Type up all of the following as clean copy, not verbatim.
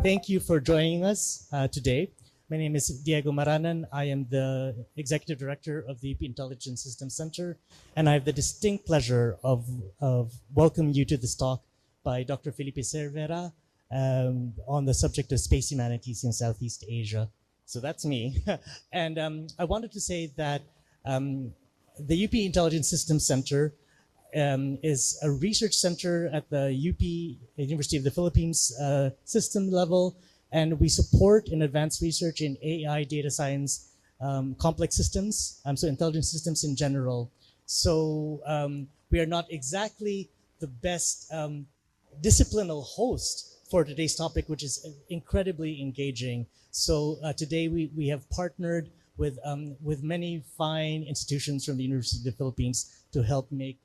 Thank you for joining us today. My name is Diego Maranan. I am the Executive Director of the Intelligence Systems Center, and I have the distinct pleasure of welcoming you to this talk by Dr. Felipe Cervera on the subject of space humanities in Southeast Asia. So that's me. And I wanted to say that the UP Intelligence Systems Center is a research center at the UP, University of the Philippines system level, and we support and advance research in AI, data science, complex systems, so intelligence systems in general. So we are not exactly the best disciplinal host for today's topic, which is incredibly engaging. So today we have partnered with many fine institutions from the University of the Philippines to help make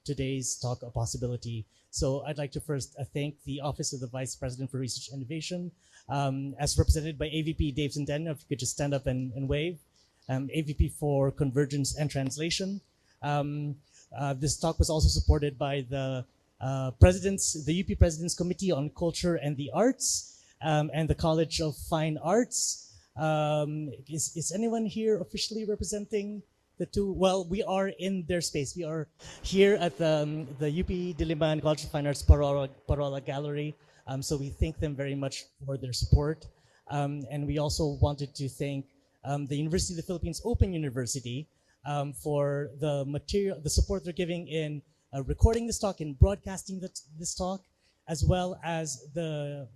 today's talk a possibility. So I'd like to first thank the Office of the Vice President for Research and Innovation, as represented by AVP Dave Centeno, if you could just stand up and wave. AVP for Convergence and Translation. This talk was also supported by the UP President's Committee on Culture and the Arts, and the College of Fine Arts. Is anyone here officially representing the two? Well, we are in their space. We are here at the UP Diliman College of Fine Arts Parola Gallery. So we thank them very much for their support. And we also wanted to thank the University of the Philippines Open University for the support they're giving in recording this talk and broadcasting this talk, as well as the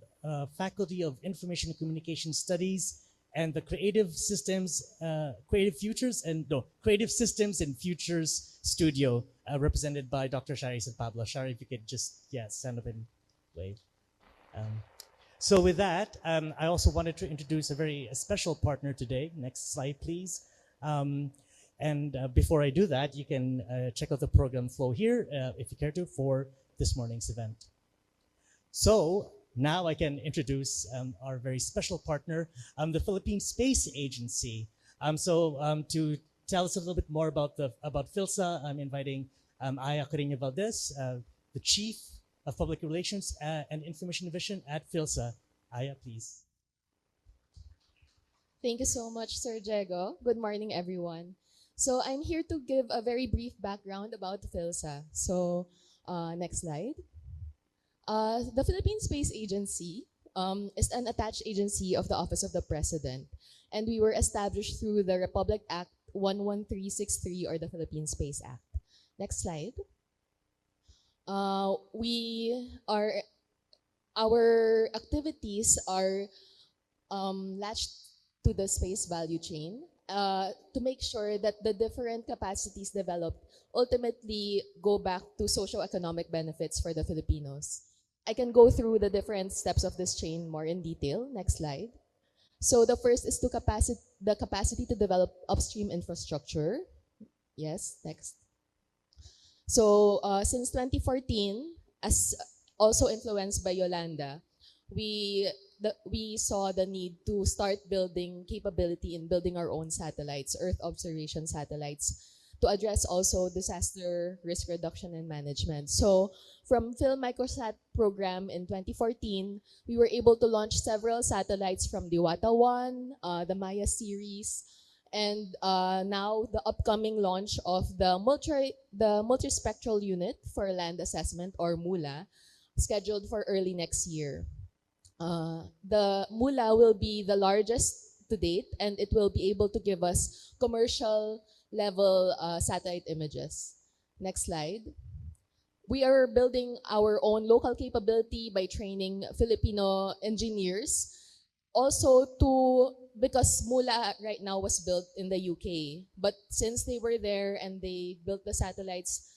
Faculty of Information and Communication Studies and the Creative Systems and Futures Studio, represented by Dr. Shari San Pablo. Shari, if you could just stand up and wave. So with that, I also wanted to introduce a very special partner today. Next slide, please. And before I do that, you can check out the program flow here, if you care to, for this morning's event. So now I can introduce our very special partner, the Philippine Space Agency. To tell us a little bit more about PhilSA, I'm inviting Aya Carino Valdez, the Chief of Public Relations and Information Division at PhilSA. Aya, please. Thank you so much, Sir Diego. Good morning, everyone. So I'm here to give a very brief background about PhilSA. So next slide. The Philippine Space Agency is an attached agency of the Office of the President, and we were established through the Republic Act 11363, or the Philippine Space Act. Next slide. Our activities are latched to the space value chain to make sure that the different capacities developed ultimately go back to socio-economic benefits for the Filipinos. I can go through the different steps of this chain more in detail. Next slide. So the first is the capacity to develop upstream infrastructure. Yes, next. So since 2014, as also influenced by Yolanda, we saw the need to start building capability in building our own satellites, Earth observation satellites, to address also disaster risk reduction and management. So from PhilMicrosat program in 2014, we were able to launch several satellites from Diwata 1, the Maya series, and now the upcoming launch of the multispectral unit for land assessment, or MULA, scheduled for early next year. The MULA will be the largest to date, and it will be able to give us commercial level satellite images. Next slide. We are building our own local capability by training Filipino engineers. Also because MULA right now was built in the UK, but since they were there and they built the satellites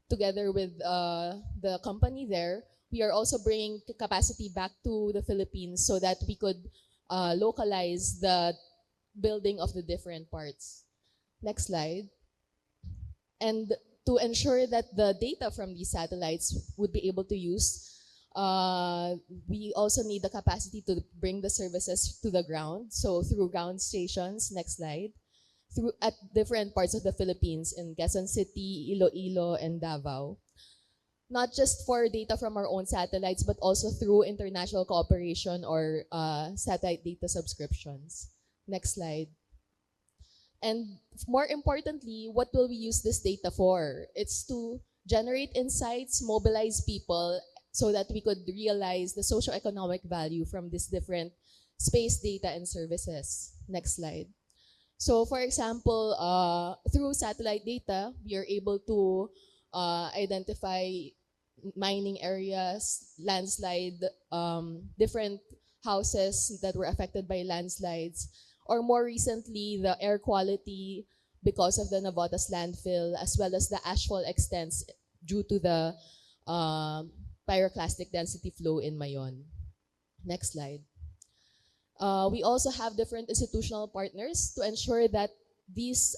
together with the company there, we are also bringing capacity back to the Philippines so that we could localize the building of the different parts. Next slide. And to ensure that the data from these satellites would be able to use We also need the capacity to bring the services to the ground. So through ground stations, next slide, through at different parts of the Philippines in Quezon City, Iloilo, and Davao. Not just for data from our own satellites, but also through international cooperation or satellite data subscriptions. Next slide. And more importantly, what will we use this data for? It's to generate insights, mobilize people so that we could realize the socioeconomic value from these different space data and services. Next slide. So for example, through satellite data, we are able to identify mining areas, landslide, different houses that were affected by landslides, or more recently, the air quality because of the Navotas landfill, as well as the ashfall extents due to the pyroclastic density flow in Mayon. Next slide. We also have different institutional partners to ensure that these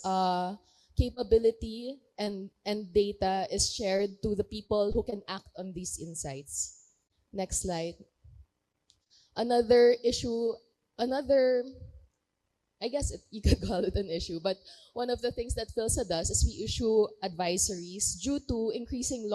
capability and data is shared to the people who can act on these insights. Next slide. Another issue, I guess you could call it an issue, but one of the things that PhilSA does is we issue advisories due to increasing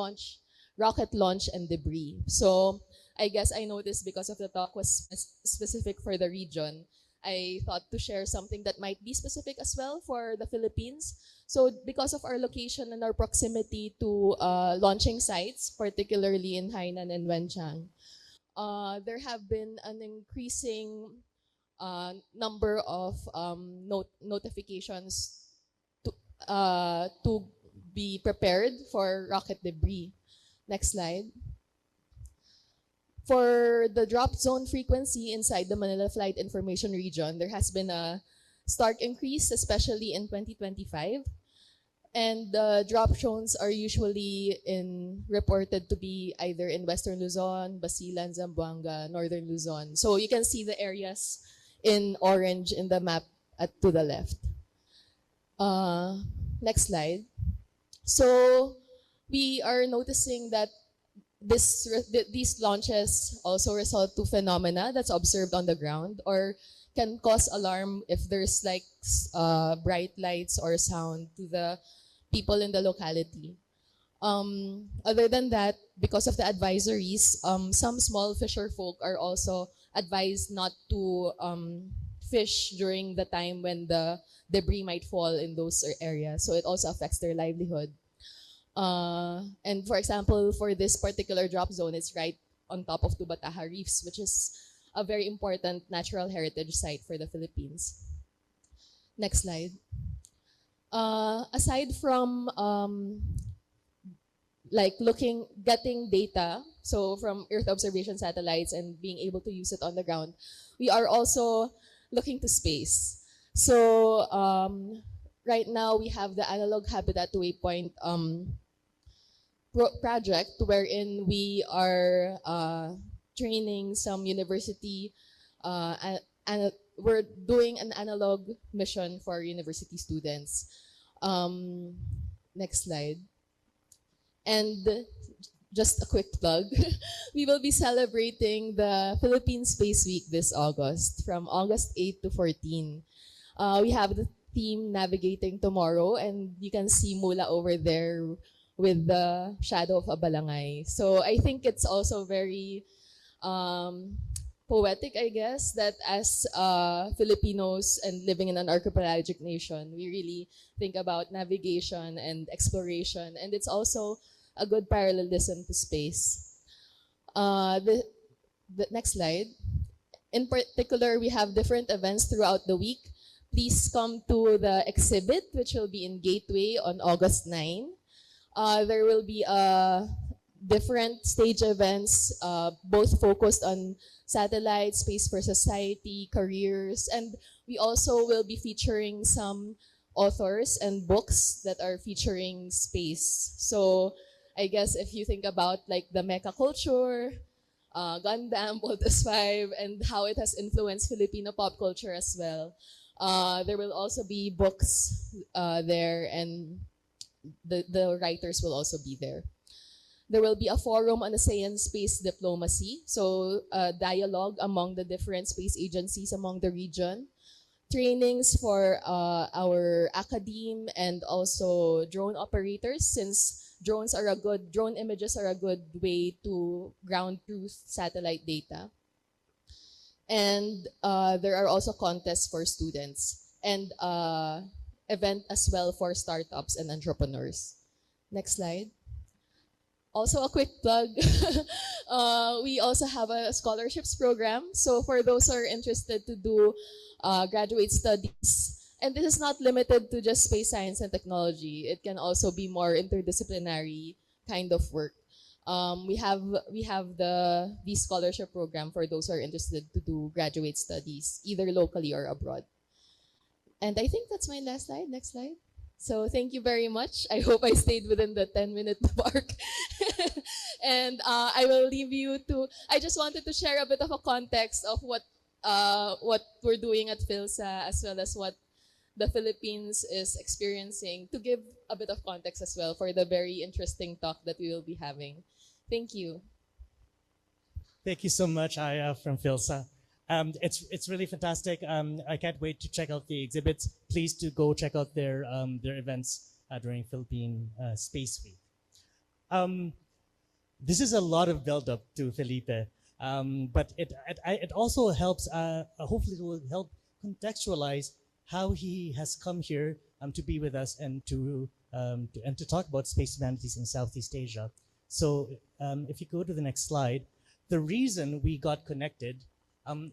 rocket launch and debris. So I guess I noticed because of the talk was specific for the region, I thought to share something that might be specific as well for the Philippines. So because of our location and our proximity to launching sites, particularly in Hainan and Wenchang, there have been an increasing number of notifications to be prepared for rocket debris. Next slide. For the drop zone frequency inside the Manila Flight Information Region, there has been a stark increase, especially in 2025. And the drop zones are usually reported to be either in Western Luzon, Basilan, Zamboanga, Northern Luzon. So you can see the areas in orange in the map to the left. Next slide. So we are noticing that these launches also result to phenomena that's observed on the ground or can cause alarm if there's like bright lights or sound to the people in the locality. Other than that, because of the advisories, some small fisher folk are also advised not to fish during the time when the debris might fall in those areas. So it also affects their livelihood. And for example, for this particular drop zone, it's right on top of Tubataha Reefs, which is a very important natural heritage site for the Philippines. Next slide. Aside from getting data, so from Earth observation satellites and being able to use it on the ground, we are also looking to space. So right now we have the analog habitat waypoint project wherein we are training some university and we're doing an analog mission for university students. Next slide. And just a quick plug, we will be celebrating the Philippine Space Week this August, from August 8 to 14. We have the theme Navigating Tomorrow, and you can see Mula over there with the shadow of a balangay. So I think it's also very poetic, I guess, that as Filipinos and living in an archipelagic nation, we really think about navigation and exploration, and it's also a good parallelism to space. The next slide. In particular, we have different events throughout the week. Please come to the exhibit, which will be in Gateway on August 9. There will be different stage events, both focused on satellites, space for society, careers, and we also will be featuring some authors and books that are featuring space. So I guess if you think about like the mecha culture, Gundam, Voltus 5, and how it has influenced Filipino pop culture as well, there will also be books there, and the writers will also be there. There will be a forum on ASEAN space diplomacy, so dialogue among the different space agencies among the region. Trainings for our academe and also drone operators, since drone images are a good way to ground truth satellite data. And there are also contests for students and event as well for startups and entrepreneurs. Next slide. Also a quick plug, we also have a scholarships program. So for those who are interested to do graduate studies, and this is not limited to just space science and technology. It can also be more interdisciplinary kind of work. We have the scholarship program for those who are interested to do graduate studies, either locally or abroad. And I think that's my last slide. Next slide. So thank you very much. I hope I stayed within the 10-minute mark. And I will leave you to, I just wanted to share a bit of a context of what we're doing at PhilSA, as well as what the Philippines is experiencing, to give a bit of context as well for the very interesting talk that we will be having. Thank you. Thank you so much, Aya from PhilSA. It's really fantastic. I can't wait to check out the exhibits. Please do go check out their events during Philippine Space Week. This is a lot of build-up to Felipe, but it also helps. Hopefully, it will help contextualize how he has come here to be with us and to talk about space humanities in Southeast Asia. So, if you go to the next slide, the reason we got connected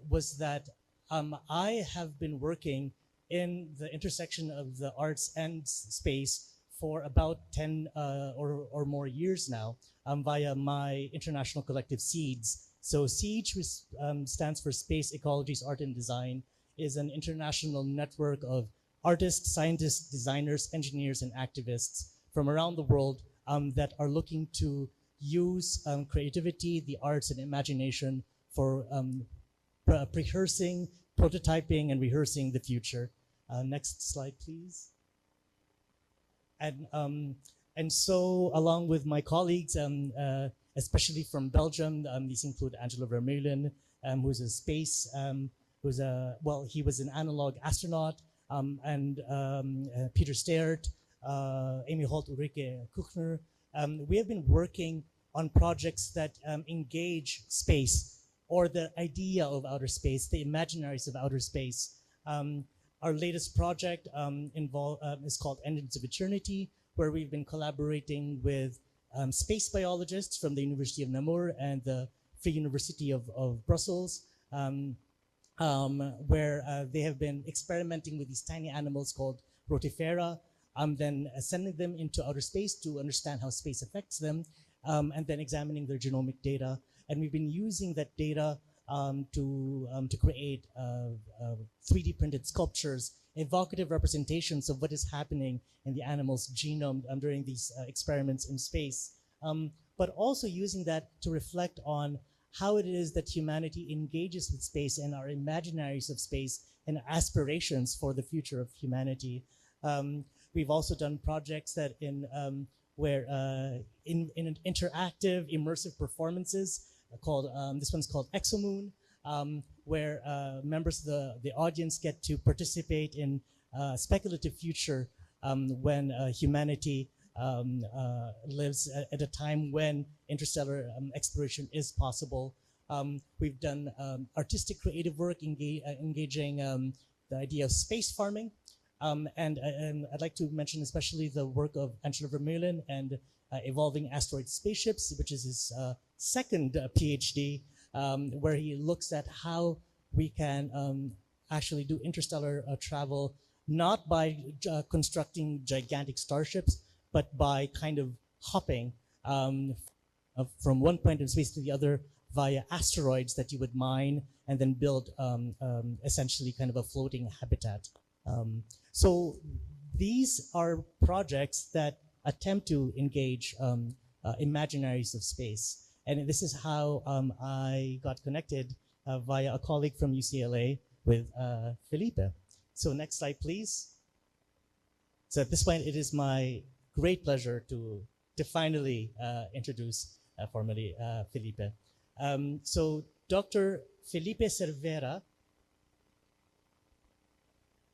was that I have been working in the intersection of the arts and space for about 10 or more years now via my international collective SEEDS. So SEEDS, which stands for Space Ecologies, Art and Design, is an international network of artists, scientists, designers, engineers, and activists from around the world that are looking to use creativity, the arts, and imagination for rehearsing, prototyping, and rehearsing the future. Next slide, please. And so, along with my colleagues, especially from Belgium, these include Angelo Vermeulen, who's a space, he was an analog astronaut, and Peter Steert, Amy Holt, Ulrike Kuchner. We have been working on projects that engage space, or the idea of outer space, the imaginaries of outer space. Our latest project is called Engines of Eternity, where we've been collaborating with space biologists from the University of Namur and the Free University of Brussels, where they have been experimenting with these tiny animals called rotifera, then sending them into outer space to understand how space affects them, and then examining their genomic data. And we've been using that data to create 3D printed sculptures, evocative representations of what is happening in the animal's genome during these experiments in space, but also using that to reflect on how it is that humanity engages with space and our imaginaries of space and aspirations for the future of humanity. We've also done projects that in interactive, immersive performances called, this one's called Exomoon, where members of the audience get to participate in a speculative future when humanity lives at a time when interstellar exploration is possible. We've done artistic creative work engaging the idea of space farming. And I'd like to mention especially the work of Angelo Vermeulen and Evolving Asteroid Spaceships, which is his second PhD, where he looks at how we can actually do interstellar travel, not by constructing gigantic starships, but by kind of hopping from one point in space to the other via asteroids that you would mine and then build essentially kind of a floating habitat. So these are projects that attempt to engage imaginaries of space. And this is how I got connected via a colleague from UCLA with Felipe. So next slide, please. So at this point, it is my great pleasure to to finally introduce formally Felipe. So Dr. Felipe Cervera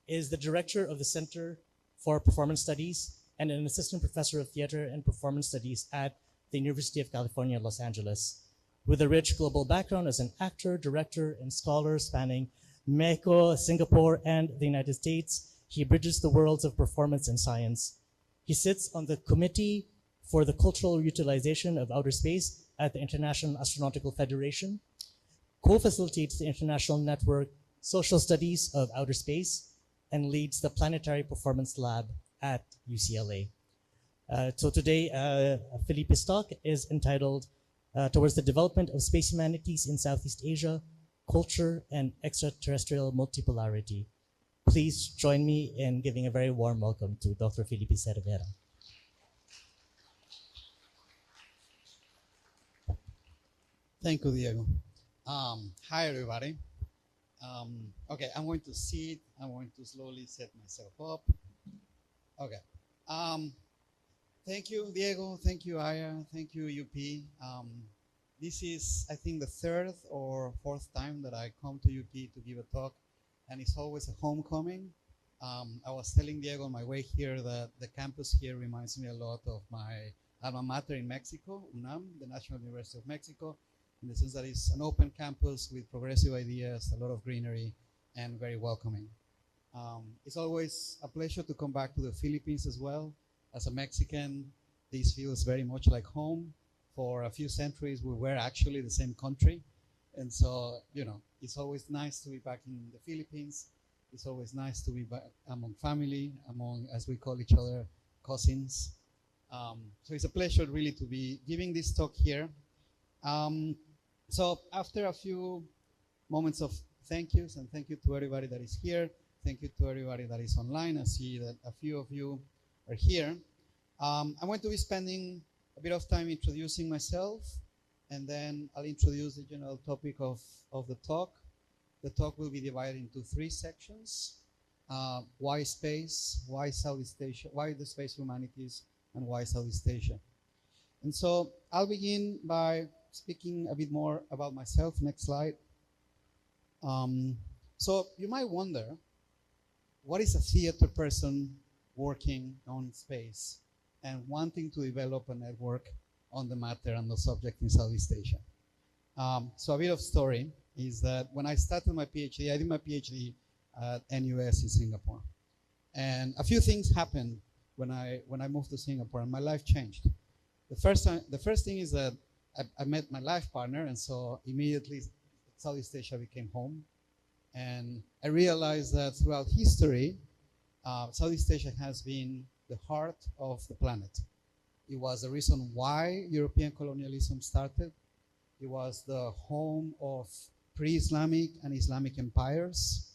is the director of the Center for Performance Studies and an assistant professor of theater and performance studies at the University of California, Los Angeles. With a rich global background as an actor, director, and scholar spanning Mexico, Singapore, and the United States, he bridges the worlds of performance and science. He sits on the Committee for the Cultural Utilization of Outer Space at the International Astronautical Federation, co-facilitates the International Network Social Studies of Outer Space, and leads the Planetary Performance Lab at UCLA. So today, Felipe's talk is entitled Towards the Development of Space Humanities in Southeast Asia, Culture and Extraterrestrial Multipolarity. Please join me in giving a very warm welcome to Dr. Felipe Cervera. Thank you, Diego. Hi, everybody. Okay, I'm going to sit. I'm going to slowly set myself up. Okay. Thank you, Diego. Thank you, Aya. Thank you, UP. This is, I think, the third or fourth time that I come to UP to give a talk, and it's always a homecoming. I was telling Diego on my way here that the campus here reminds me a lot of my alma mater in Mexico, UNAM, the National University of Mexico, in the sense that it's an open campus with progressive ideas, a lot of greenery, and very welcoming. It's always a pleasure to come back to the Philippines as well. As a Mexican, this feels very much like home. For a few centuries, we were actually the same country. And so, it's always nice to be back in the Philippines. It's always nice to be back among family, among, as we call each other, cousins. So it's a pleasure really to be giving this talk here. So after a few moments of thank yous, and thank you to everybody that is here, thank you to everybody that is online. I see that a few of you are here. I'm going to be spending a bit of time introducing myself, and then I'll introduce the general topic of the talk. The talk will be divided into three sections. Why space, why Southeast Asia, why the space humanities, and why Southeast Asia. And so I'll begin by speaking a bit more about myself. Next slide. So you might wonder, what is a theater person working on space and wanting to develop a network on the matter and the subject in Southeast Asia? So a bit of story is that when I started my PhD, I did my PhD at NUS in Singapore. And a few things happened when I moved to Singapore, and my life changed. The first thing is that I met my life partner, and so immediately Southeast Asia became home. And I realized that throughout history, Southeast Asia has been the heart of the planet. It was the reason why European colonialism started. It was the home of pre-Islamic and Islamic empires.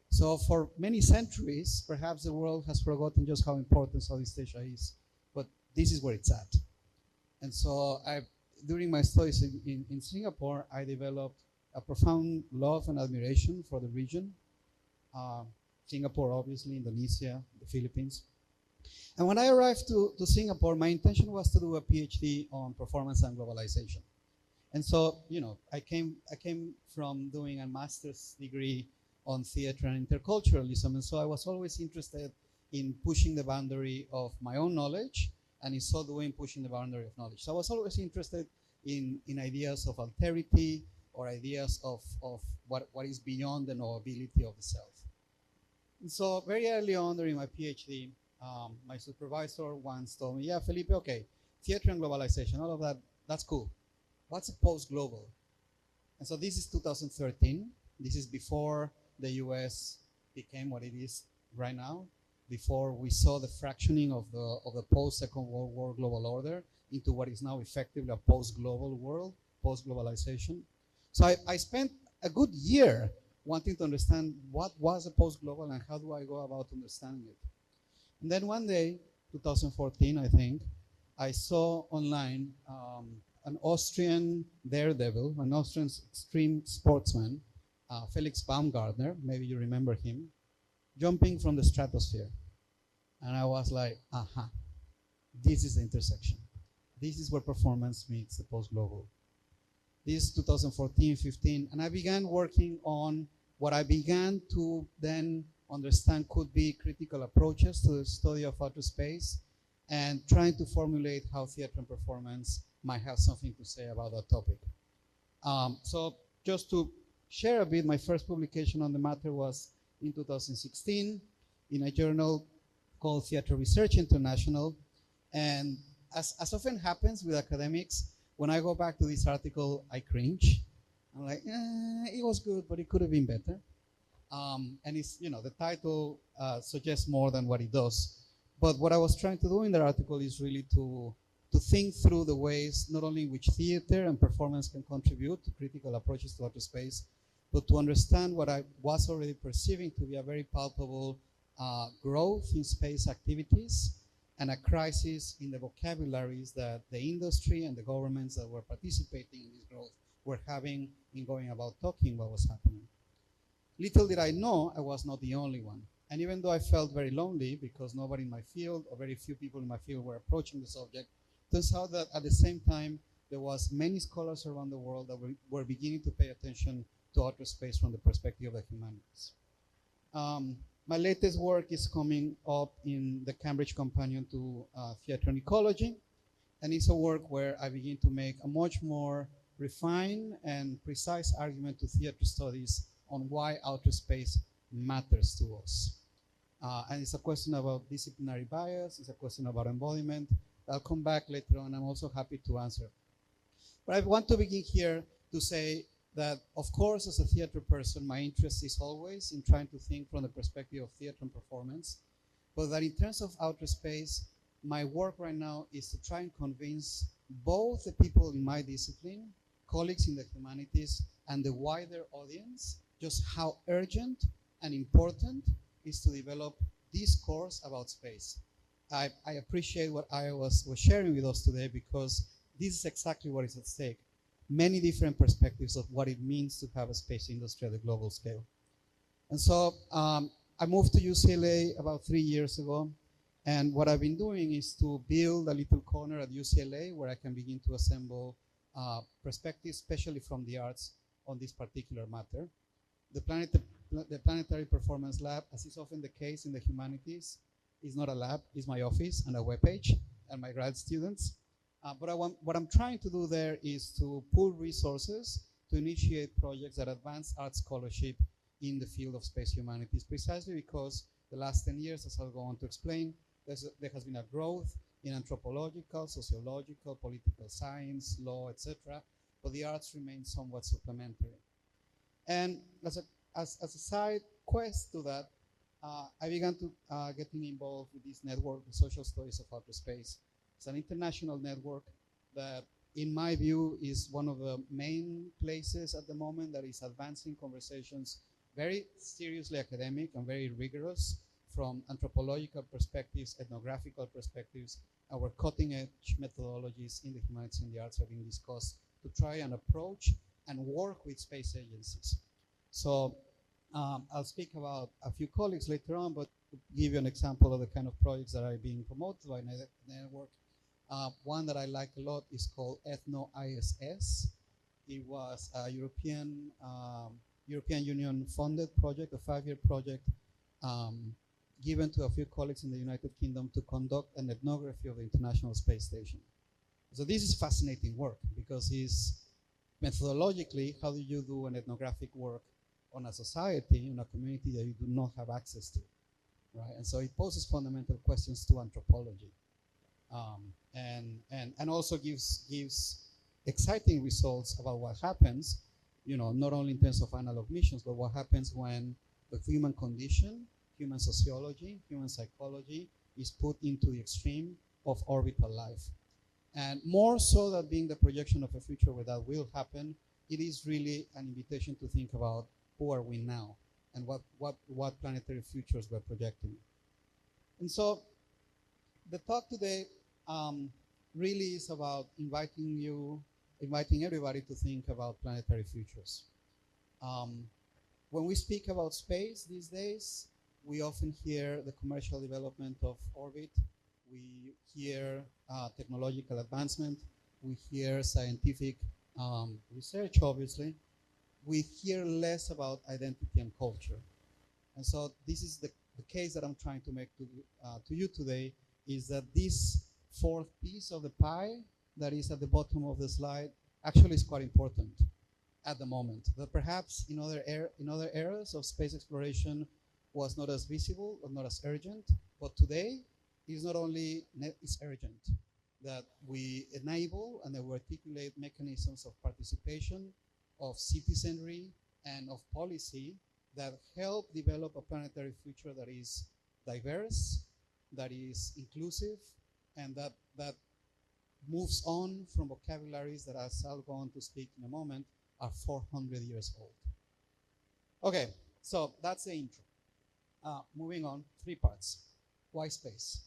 So for many centuries, perhaps the world has forgotten just how important Southeast Asia is, but this is where it's at. And so during my studies in Singapore, I developed a profound love and admiration for the region. Singapore, obviously, Indonesia, the Philippines. And when I arrived to Singapore, my intention was to do a PhD on performance and globalization. And so, I came from doing a master's degree on theater and interculturalism, and so I was always interested in pushing the boundary of my own knowledge, and in so doing, pushing the boundary of knowledge. So I was always interested in ideas of alterity or ideas of what is beyond the knowability of the self. And so very early on during my PhD, my supervisor once told me, yeah, Felipe, okay, theater and globalization, all of that, that's cool. What's a post-global? And so this is 2013. This is before the US became what it is right now, before we saw the fractioning of the post-Second World War global order into what is now effectively a post-global world, post-globalization. So I spent a good year wanting to understand what was a post-global and how do I go about understanding it. And then one day, 2014, I think, I saw online an Austrian daredevil, an Austrian extreme sportsman, Felix Baumgartner, maybe you remember him, jumping from the stratosphere. And I was like, aha, this is the intersection. This is where performance meets the post-global. This is 2014, 15, and I began working on what I began to then understand could be critical approaches to the study of outer space and trying to formulate how theater and performance might have something to say about that topic. So just to share a bit, my first publication on the matter was in 2016 in a journal called Theater Research International. And as often happens with academics, when I go back to this article, I cringe. I'm like, it was good, but it could have been better. And it's, the title suggests more than what it does. But what I was trying to do in that article is really to think through the ways not only in which theater and performance can contribute to critical approaches to outer space, but to understand what I was already perceiving to be a very palpable growth in space activities and a crisis in the vocabularies that the industry and the governments that were participating in this growth were having in going about talking what was happening. Little did I know I was not the only one. And even though I felt very lonely because nobody in my field or very few people in my field were approaching the subject, turns out that at the same time there was many scholars around the world that were beginning to pay attention to outer space from the perspective of the humanities. My latest work is coming up in the Cambridge Companion to Theatre and Ecology, and it's a work where I begin to make a much more refined and precise argument to theater studies on why outer space matters to us. And it's a question about disciplinary bias, it's a question about embodiment. I'll come back later on, I'm also happy to answer. But I want to begin here to say that, of course, as a theater person, my interest is always in trying to think from the perspective of theater and performance, but that in terms of outer space, my work right now is to try and convince both the people in my discipline, colleagues in the humanities, and the wider audience, just how urgent and important is to develop discourse about space. I appreciate what Aya was sharing with us today, because this is exactly what is at stake. Many different perspectives of what it means to have a space industry at a global scale. And so I moved to UCLA about 3 years ago, and what I've been doing is to build a little corner at UCLA where I can begin to assemble perspectives, especially from the arts, on this particular matter. The Planetary Performance Lab, as is often the case in the humanities, is not a lab, it's my office and a webpage and my grad students. But what I'm trying to do there is to pool resources to initiate projects that advance art scholarship in the field of space humanities, precisely because the last 10 years, as I'll go on to explain, there has been a growth in anthropological, sociological, political science, law, etc., but the arts remain somewhat supplementary. And as a side quest to that, I began to getting involved with this network, the Social Studies of Outer Space. It's an international network that, in my view, is one of the main places at the moment that is advancing conversations, very seriously academic and very rigorous, from anthropological perspectives, ethnographical perspectives. Our cutting-edge methodologies in the humanities and the arts are being discussed to try and approach and work with space agencies. So I'll speak about a few colleagues later on, but to give you an example of the kind of projects that are being promoted by the network, one that I like a lot is called Ethno-ISS. It was a European Union funded project, a 5-year project given to a few colleagues in the United Kingdom to conduct an ethnography of the International Space Station. So this is fascinating work because it's methodologically, how do you do an ethnographic work on a society, in a community that you do not have access to, right? And so it poses fundamental questions to anthropology, and also gives exciting results about what happens, not only in terms of analog missions, but what happens when the human condition, human sociology, human psychology is put into the extreme of orbital life. And more so than being the projection of a future where that will happen, it is really an invitation to think about who are we now and what planetary futures we're projecting. And so the talk today really is about inviting everybody to think about planetary futures. When we speak about space these days, we often hear the commercial development of orbit. we hear technological advancement, we hear scientific research, obviously, we hear less about identity and culture. And so this is the case that I'm trying to make to you today, is that this fourth piece of the pie that is at the bottom of the slide actually is quite important at the moment. That perhaps in other eras of space exploration was not as visible or not as urgent, but today is not only it's urgent, that we enable and that we articulate mechanisms of participation, of citizenry, and of policy that help develop a planetary future that is diverse, that is inclusive, and that moves on from vocabularies that, as I'll go on to speak in a moment, are 400 years old. Okay, so that's the intro. Moving on, 3 parts. Why space?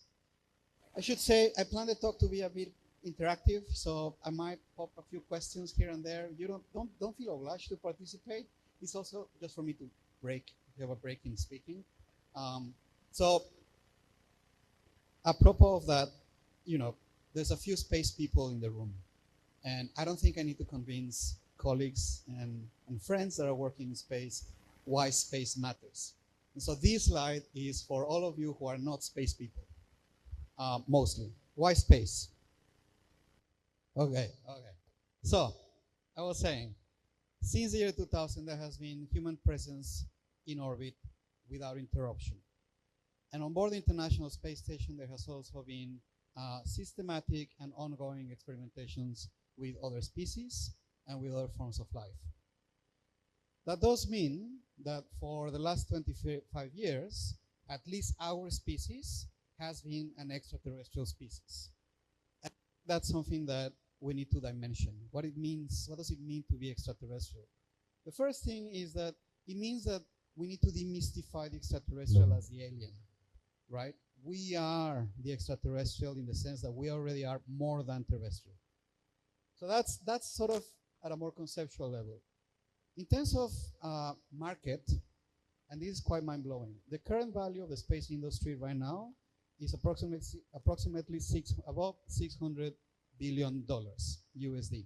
I should say I plan the talk to be a bit interactive, so I might pop a few questions here and there. You don't feel obliged to participate. It's also just for me to have a break in speaking. So apropos of that, there's a few space people in the room, and I don't think I need to convince colleagues and friends that are working in space why space matters. And so this slide is for all of you who are not space people, mostly. Why space? Okay. So I was saying, since the year 2000, there has been human presence in orbit without interruption. And on board the International Space Station, there has also been systematic and ongoing experimentations with other species and with other forms of life. That does mean that for the last 25 years, at least our species has been an extraterrestrial species. And that's something that we need to dimension. What does it mean to be extraterrestrial? The first thing is that it means that we need to demystify the extraterrestrial as the alien, right? We are the extraterrestrial in the sense that we already are more than terrestrial. So that's sort of at a more conceptual level. In terms of market, and this is quite mind-blowing, the current value of the space industry right now is approximately about $600 billion USD.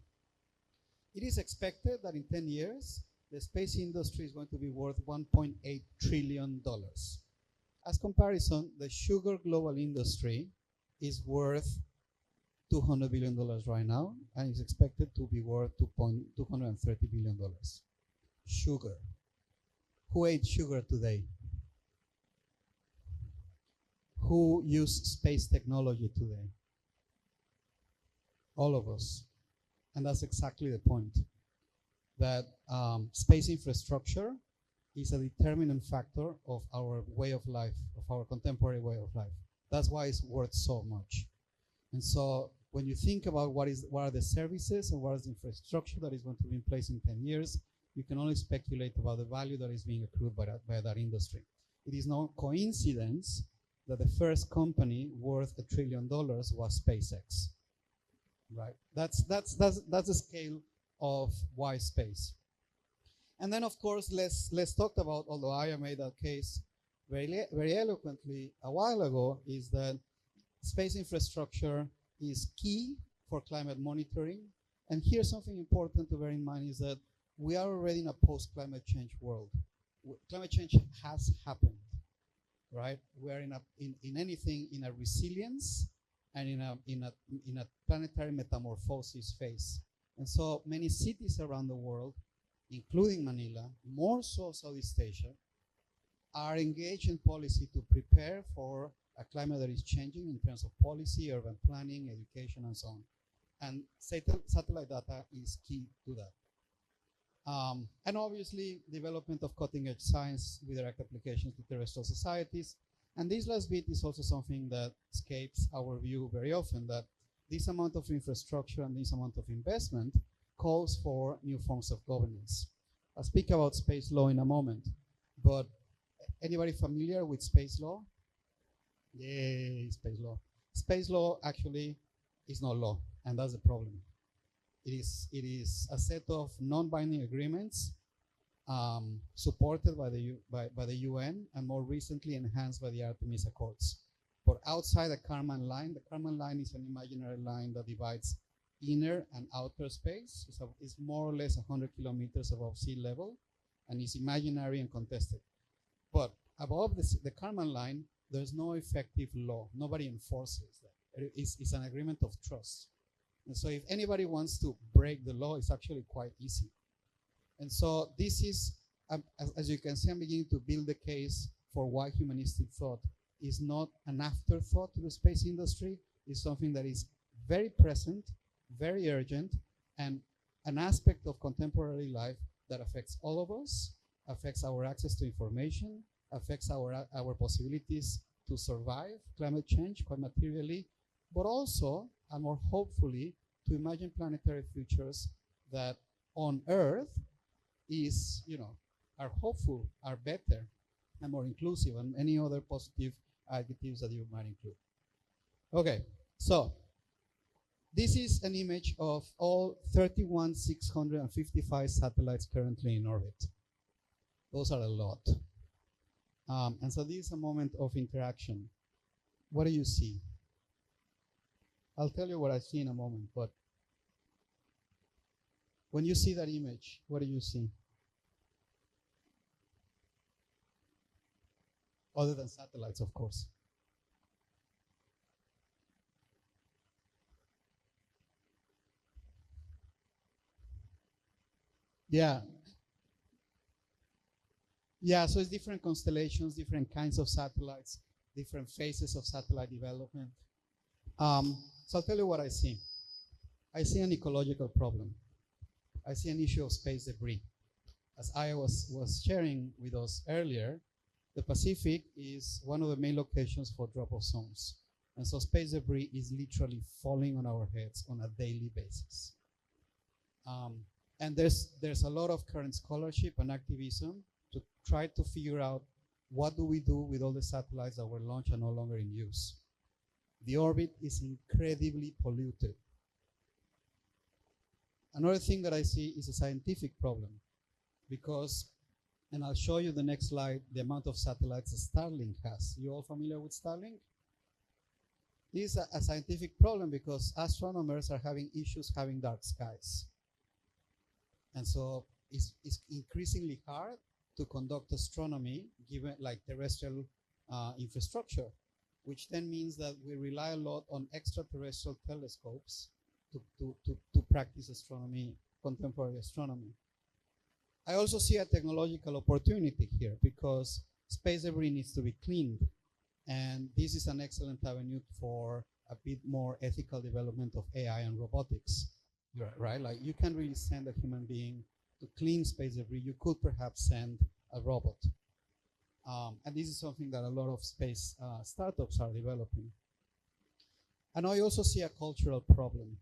It is expected that in 10 years, the space industry is going to be worth $1.8 trillion. As comparison, the sugar global industry is worth $200 billion right now, and is expected to be worth $230 billion. Sugar. Who ate sugar today? Who used space technology today? All of us. And that's exactly the point. That space infrastructure is a determinant factor of our way of life, of our contemporary way of life. That's why it's worth so much. And so when you think about what are the services and what is the infrastructure that is going to be in place in 10 years, you can only speculate about the value that is being accrued by that industry. It is no coincidence that the first company worth $1 trillion was SpaceX, right? That's the scale of why space. And then, of course, less talked about, although I made that case very eloquently a while ago, is that space infrastructure is key for climate monitoring. And here's something important to bear in mind, is that we are already in a post-climate change world. Climate change has happened, right? We are in a resilience and in a planetary metamorphosis phase. And so many cities around the world, including Manila, more so Southeast Asia, are engaged in policy to prepare for a climate that is changing in terms of policy, urban planning, education, and so on. And satellite data is key to that. And obviously, development of cutting-edge science with direct applications to terrestrial societies. And this last bit is also something that escapes our view very often, that this amount of infrastructure and this amount of investment calls for new forms of governance. I'll speak about space law in a moment, but anybody familiar with space law? Yay, space law. Space law actually is not law, and that's the problem. It is a set of non-binding agreements supported by the UN and more recently enhanced by the Artemis Accords. But outside the Kármán line is an imaginary line that divides inner and outer space. It's more or less 100 kilometers above sea level, and it's imaginary and contested. But above the Kármán line, there's no effective law. Nobody enforces that. It's an agreement of trust. And so if anybody wants to break the law, it's actually quite easy. And so this is, as you can see, I'm beginning to build the case for why humanistic thought is not an afterthought to the space industry. It's something that is very present, very urgent, and an aspect of contemporary life that affects all of us, affects our access to information, affects our possibilities to survive climate change quite materially, but also, and more hopefully, to imagine planetary futures that on Earth is, are hopeful, are better, and more inclusive, and any other positive adjectives that you might include. Okay, so this is an image of all 31,655 satellites currently in orbit. Those are a lot. And so this is a moment of interaction. What do you see? I'll tell you what I see in a moment, but when you see that image, what do you see? Other than satellites, of course. Yeah. Yeah, so it's different constellations, different kinds of satellites, different phases of satellite development. So I'll tell you what I see. I see an ecological problem. I see an issue of space debris. As I was sharing with us earlier, the Pacific is one of the main locations for drop-off zones. And so space debris is literally falling on our heads on a daily basis. And there's a lot of current scholarship and activism to try to figure out what do we do with all the satellites that were launched and no longer in use. The orbit is incredibly polluted. Another thing that I see is a scientific problem because, and I'll show you the next slide, the amount of satellites that Starlink has. You all familiar with Starlink? This is a scientific problem because astronomers are having issues having dark skies. And so it's increasingly hard to conduct astronomy given like terrestrial infrastructure, which then means that we rely a lot on extraterrestrial telescopes to practice astronomy, contemporary astronomy. I also see a technological opportunity here because space debris needs to be cleaned. And this is an excellent avenue for a bit more ethical development of AI and robotics, right? Like you can really send a human being to clean space debris. You could perhaps send a robot. And this is something that a lot of space startups are developing. And I also see a cultural problem.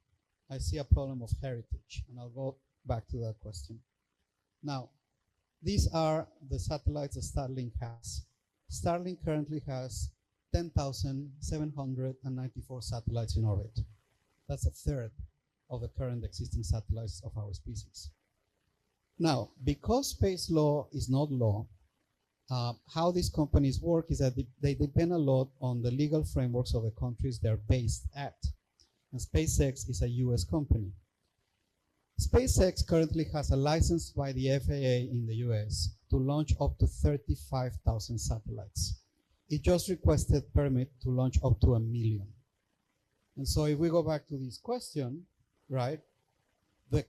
I see a problem of heritage, and I'll go back to that question. Now, these are the satellites that Starlink has. Starlink currently has 10,794 satellites in orbit. That's a third of the current existing satellites of our species. Now, because space law is not law, how these companies work is that they depend a lot on the legal frameworks of the countries they're based at. And SpaceX is a US company. SpaceX currently has a license by the FAA in the US to launch up to 35,000 satellites. It just requested permit to launch up to 1 million. And so if we go back to this question, right, the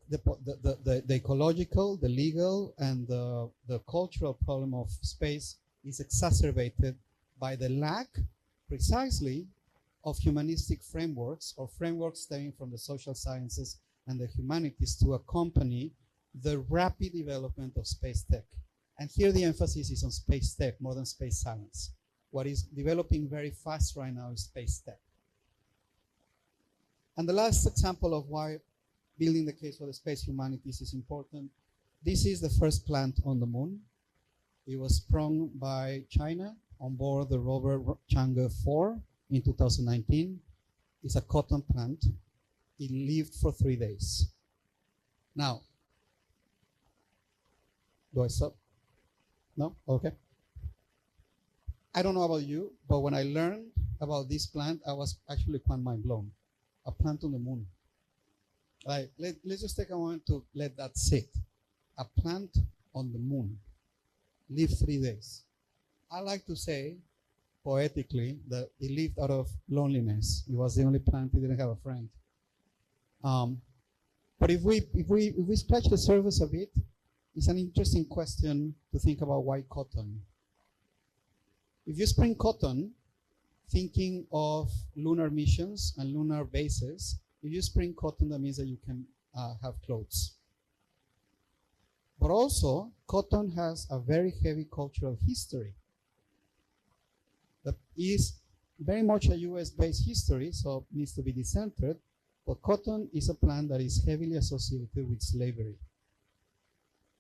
ecological, the legal, and the cultural problem of space is exacerbated by the lack, precisely, of humanistic frameworks or frameworks stemming from the social sciences and the humanities to accompany the rapid development of space tech. And here the emphasis is on space tech more than space science. What is developing very fast right now is space tech. And the last example of why building the case for the space humanities is important, this is the first plant on the moon. It was sprung by China on board the rover Chang'e 4 in 2019. It's a cotton plant. It lived for 3 days. Now, do I stop? No? Okay. I don't know about you, but when I learned about this plant, I was actually quite mind blown. A plant on the moon. Like, let's just take a moment to let that sit. A plant on the moon. Live 3 days. I like to say, poetically, that it lived out of loneliness. It was the only plant, it didn't have a friend. But if we scratch the surface a bit, it's an interesting question to think about why cotton. If you spring cotton, thinking of lunar missions and lunar bases, if you spring cotton, that means that you can have clothes. But also, cotton has a very heavy cultural history that is very much a US-based history, so it needs to be decentered. But cotton is a plant that is heavily associated with slavery.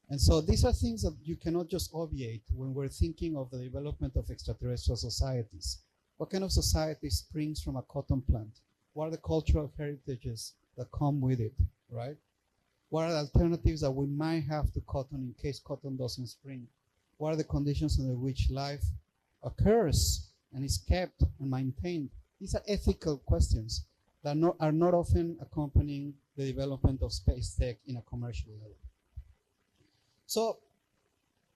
And so these are things that you cannot just obviate when we're thinking of the development of extraterrestrial societies. What kind of society springs from a cotton plant? What are the cultural heritages that come with it, right? What are the alternatives that we might have to cotton in case cotton doesn't spring? What are the conditions under which life occurs and is kept and maintained? These are ethical questions that are not often accompanying the development of space tech in a commercial level. So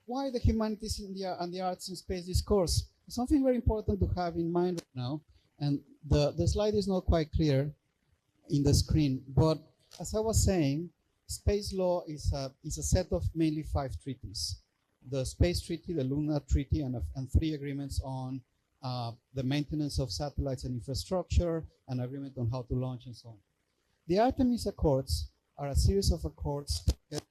why the humanities and the arts in space discourse? Something very important to have in mind right now, and the slide is not quite clear in the screen, but as I was saying, space law is a set of mainly 5 treaties. The Space Treaty, the Lunar Treaty, and 3 agreements on the maintenance of satellites and infrastructure, an agreement on how to launch and so on. The Artemis Accords are a series of accords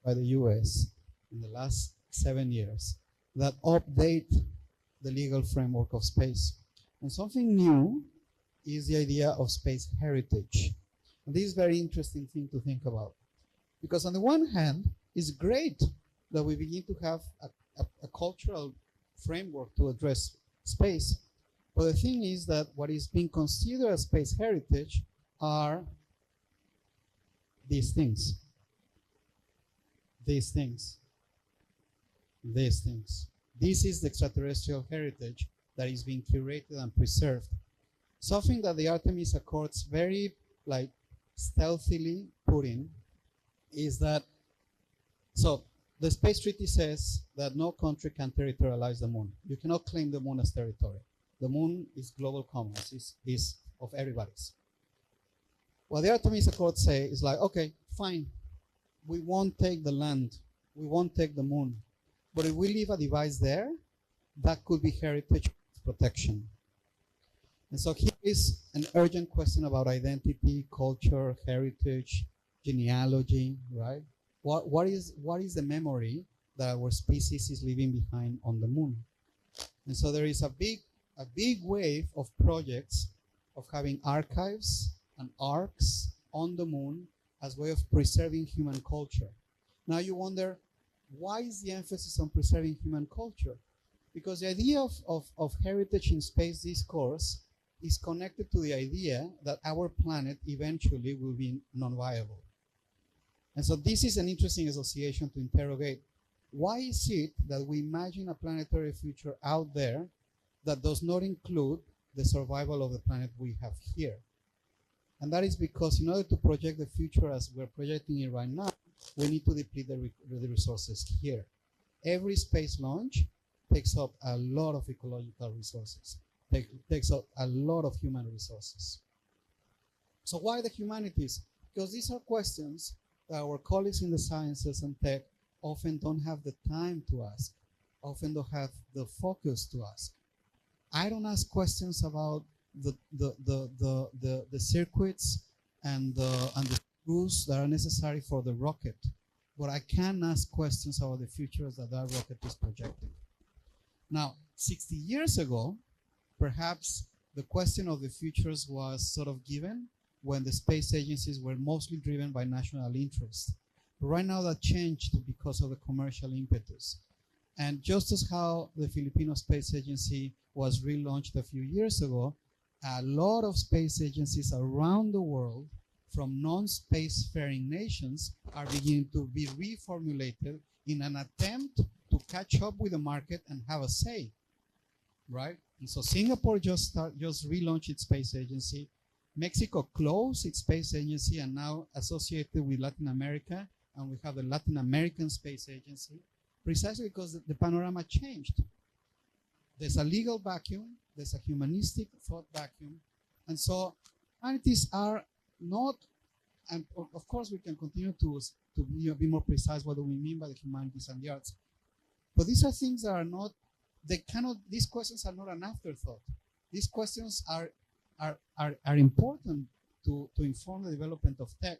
by the US in the last 7 years that update the legal framework of space. And something new is the idea of space heritage. And this is a very interesting thing to think about. Because on the one hand, it's great that we begin to have a cultural framework to address space. But the thing is that what is being considered as space heritage are these things. These things. These things. This is the extraterrestrial heritage that is being curated and preserved. Something that the Artemis Accords very stealthily put in is that, so the Space Treaty says that no country can territorialize the moon. You cannot claim the moon as territory. The moon is global commons, is of everybody's. What the Artemis Accords say is like, okay, fine, we won't take the land, we won't take the moon, but if we leave a device there, that could be heritage protection. And so here is an urgent question about identity, culture, heritage, genealogy, right? What is the memory that our species is leaving behind on the moon? And so there is a big wave of projects of having archives and arcs on the moon as a way of preserving human culture. Now you wonder, why is the emphasis on preserving human culture? Because the idea of heritage in space discourse is connected to the idea that our planet eventually will be non-viable. And so this is an interesting association to interrogate. Why is it that we imagine a planetary future out there that does not include the survival of the planet we have here? And that is because in order to project the future as we're projecting it right now, we need to deplete the resources here. Every space launch takes up a lot of ecological resources, takes up a lot of human resources. So why the humanities? Because these are questions that our colleagues in the sciences and tech often don't have the time to ask, often don't have the focus to ask. I don't ask questions about the circuits and the rules that are necessary for the rocket, but I can ask questions about the futures that rocket is projecting. Now, 60 years ago, perhaps the question of the futures was sort of given when the space agencies were mostly driven by national interest. But right now that changed because of the commercial impetus. And just as how the Filipino Space Agency was relaunched a few years ago, a lot of space agencies around the world from non-spacefaring nations are beginning to be reformulated in an attempt to catch up with the market and have a say, right? And so Singapore just relaunched its space agency. Mexico closed its space agency and now associated with Latin America, and we have the Latin American Space Agency, precisely because the panorama changed. There's a legal vacuum, there's a humanistic thought vacuum, and so humanities are not, and of course we can continue to be more precise what do we mean by the humanities and the arts, but these are things that are not, these questions are not an afterthought. These questions are important to inform the development of tech.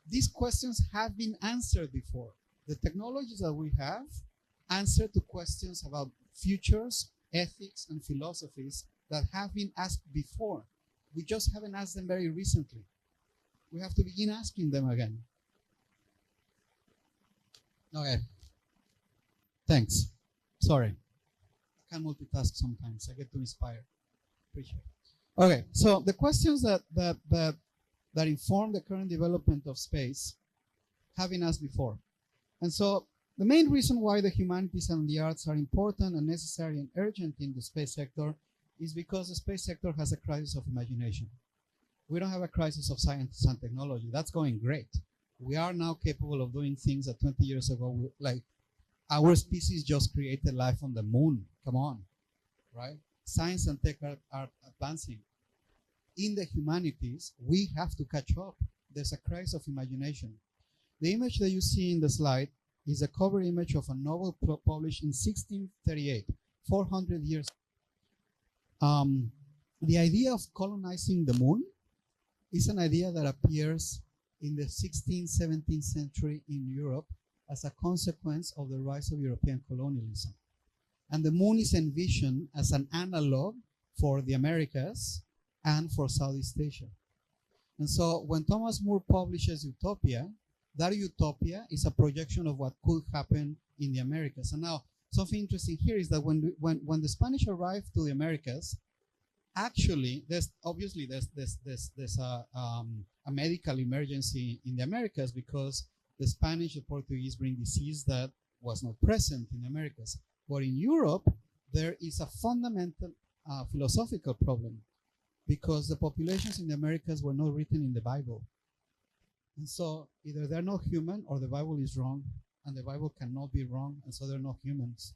These questions have been answered before. The technologies that we have answer to questions about futures, ethics, and philosophies that have been asked before. We just haven't asked them very recently. We have to begin asking them again. Okay. Thanks. Sorry. I can't multitask sometimes. I get too inspired. Appreciate it. Okay, so the questions that inform the current development of space have been asked before. And so the main reason why the humanities and the arts are important and necessary and urgent in the space sector is because the space sector has a crisis of imagination. We don't have a crisis of science and technology. That's going great. We are now capable of doing things that 20 years ago, like our species just created life on the moon. Come on, right? Science and tech are advancing. In the humanities, we have to catch up. There's a crisis of imagination. The image that you see in the slide is a cover image of a novel published in 1638, 400 years. The idea of colonizing the moon is an idea that appears in the 16th, 17th century in Europe as a consequence of the rise of European colonialism. And the moon is envisioned as an analog for the Americas and for Southeast Asia. And so when Thomas More publishes Utopia, that utopia is a projection of what could happen in the Americas. And now, something interesting here is that when the Spanish arrived to the Americas, actually, there's a medical emergency in the Americas because the Spanish and Portuguese bring disease that was not present in the Americas. But in Europe, there is a fundamental philosophical problem because the populations in the Americas were not written in the Bible. And so either they're not human or the Bible is wrong, and the Bible cannot be wrong, and so they're not humans,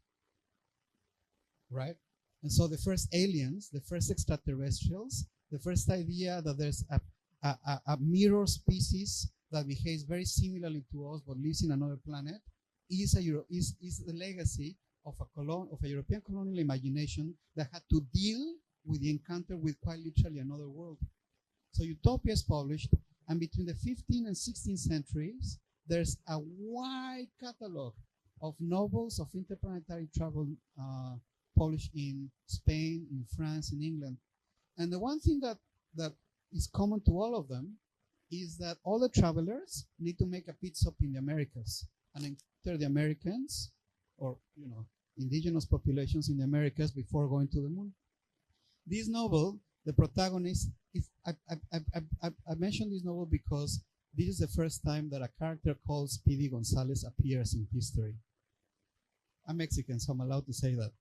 right? And so the first aliens, the first extraterrestrials, the first idea that there's a mirror species that behaves very similarly to us but lives in another planet is the legacy of a European colonial imagination that had to deal with the encounter with quite literally another world. So Utopia is published, and between the 15th and 16th centuries, there's a wide catalog of novels of interplanetary travel published in Spain, in France, in England. And the one thing that is common to all of them is that all the travelers need to make a pit stop in the Americas and encounter the Americans or indigenous populations in the Americas before going to the moon. This novel, the protagonist, I mentioned this novel because this is the first time that a character called Speedy Gonzales appears in history. I'm Mexican, so I'm allowed to say that.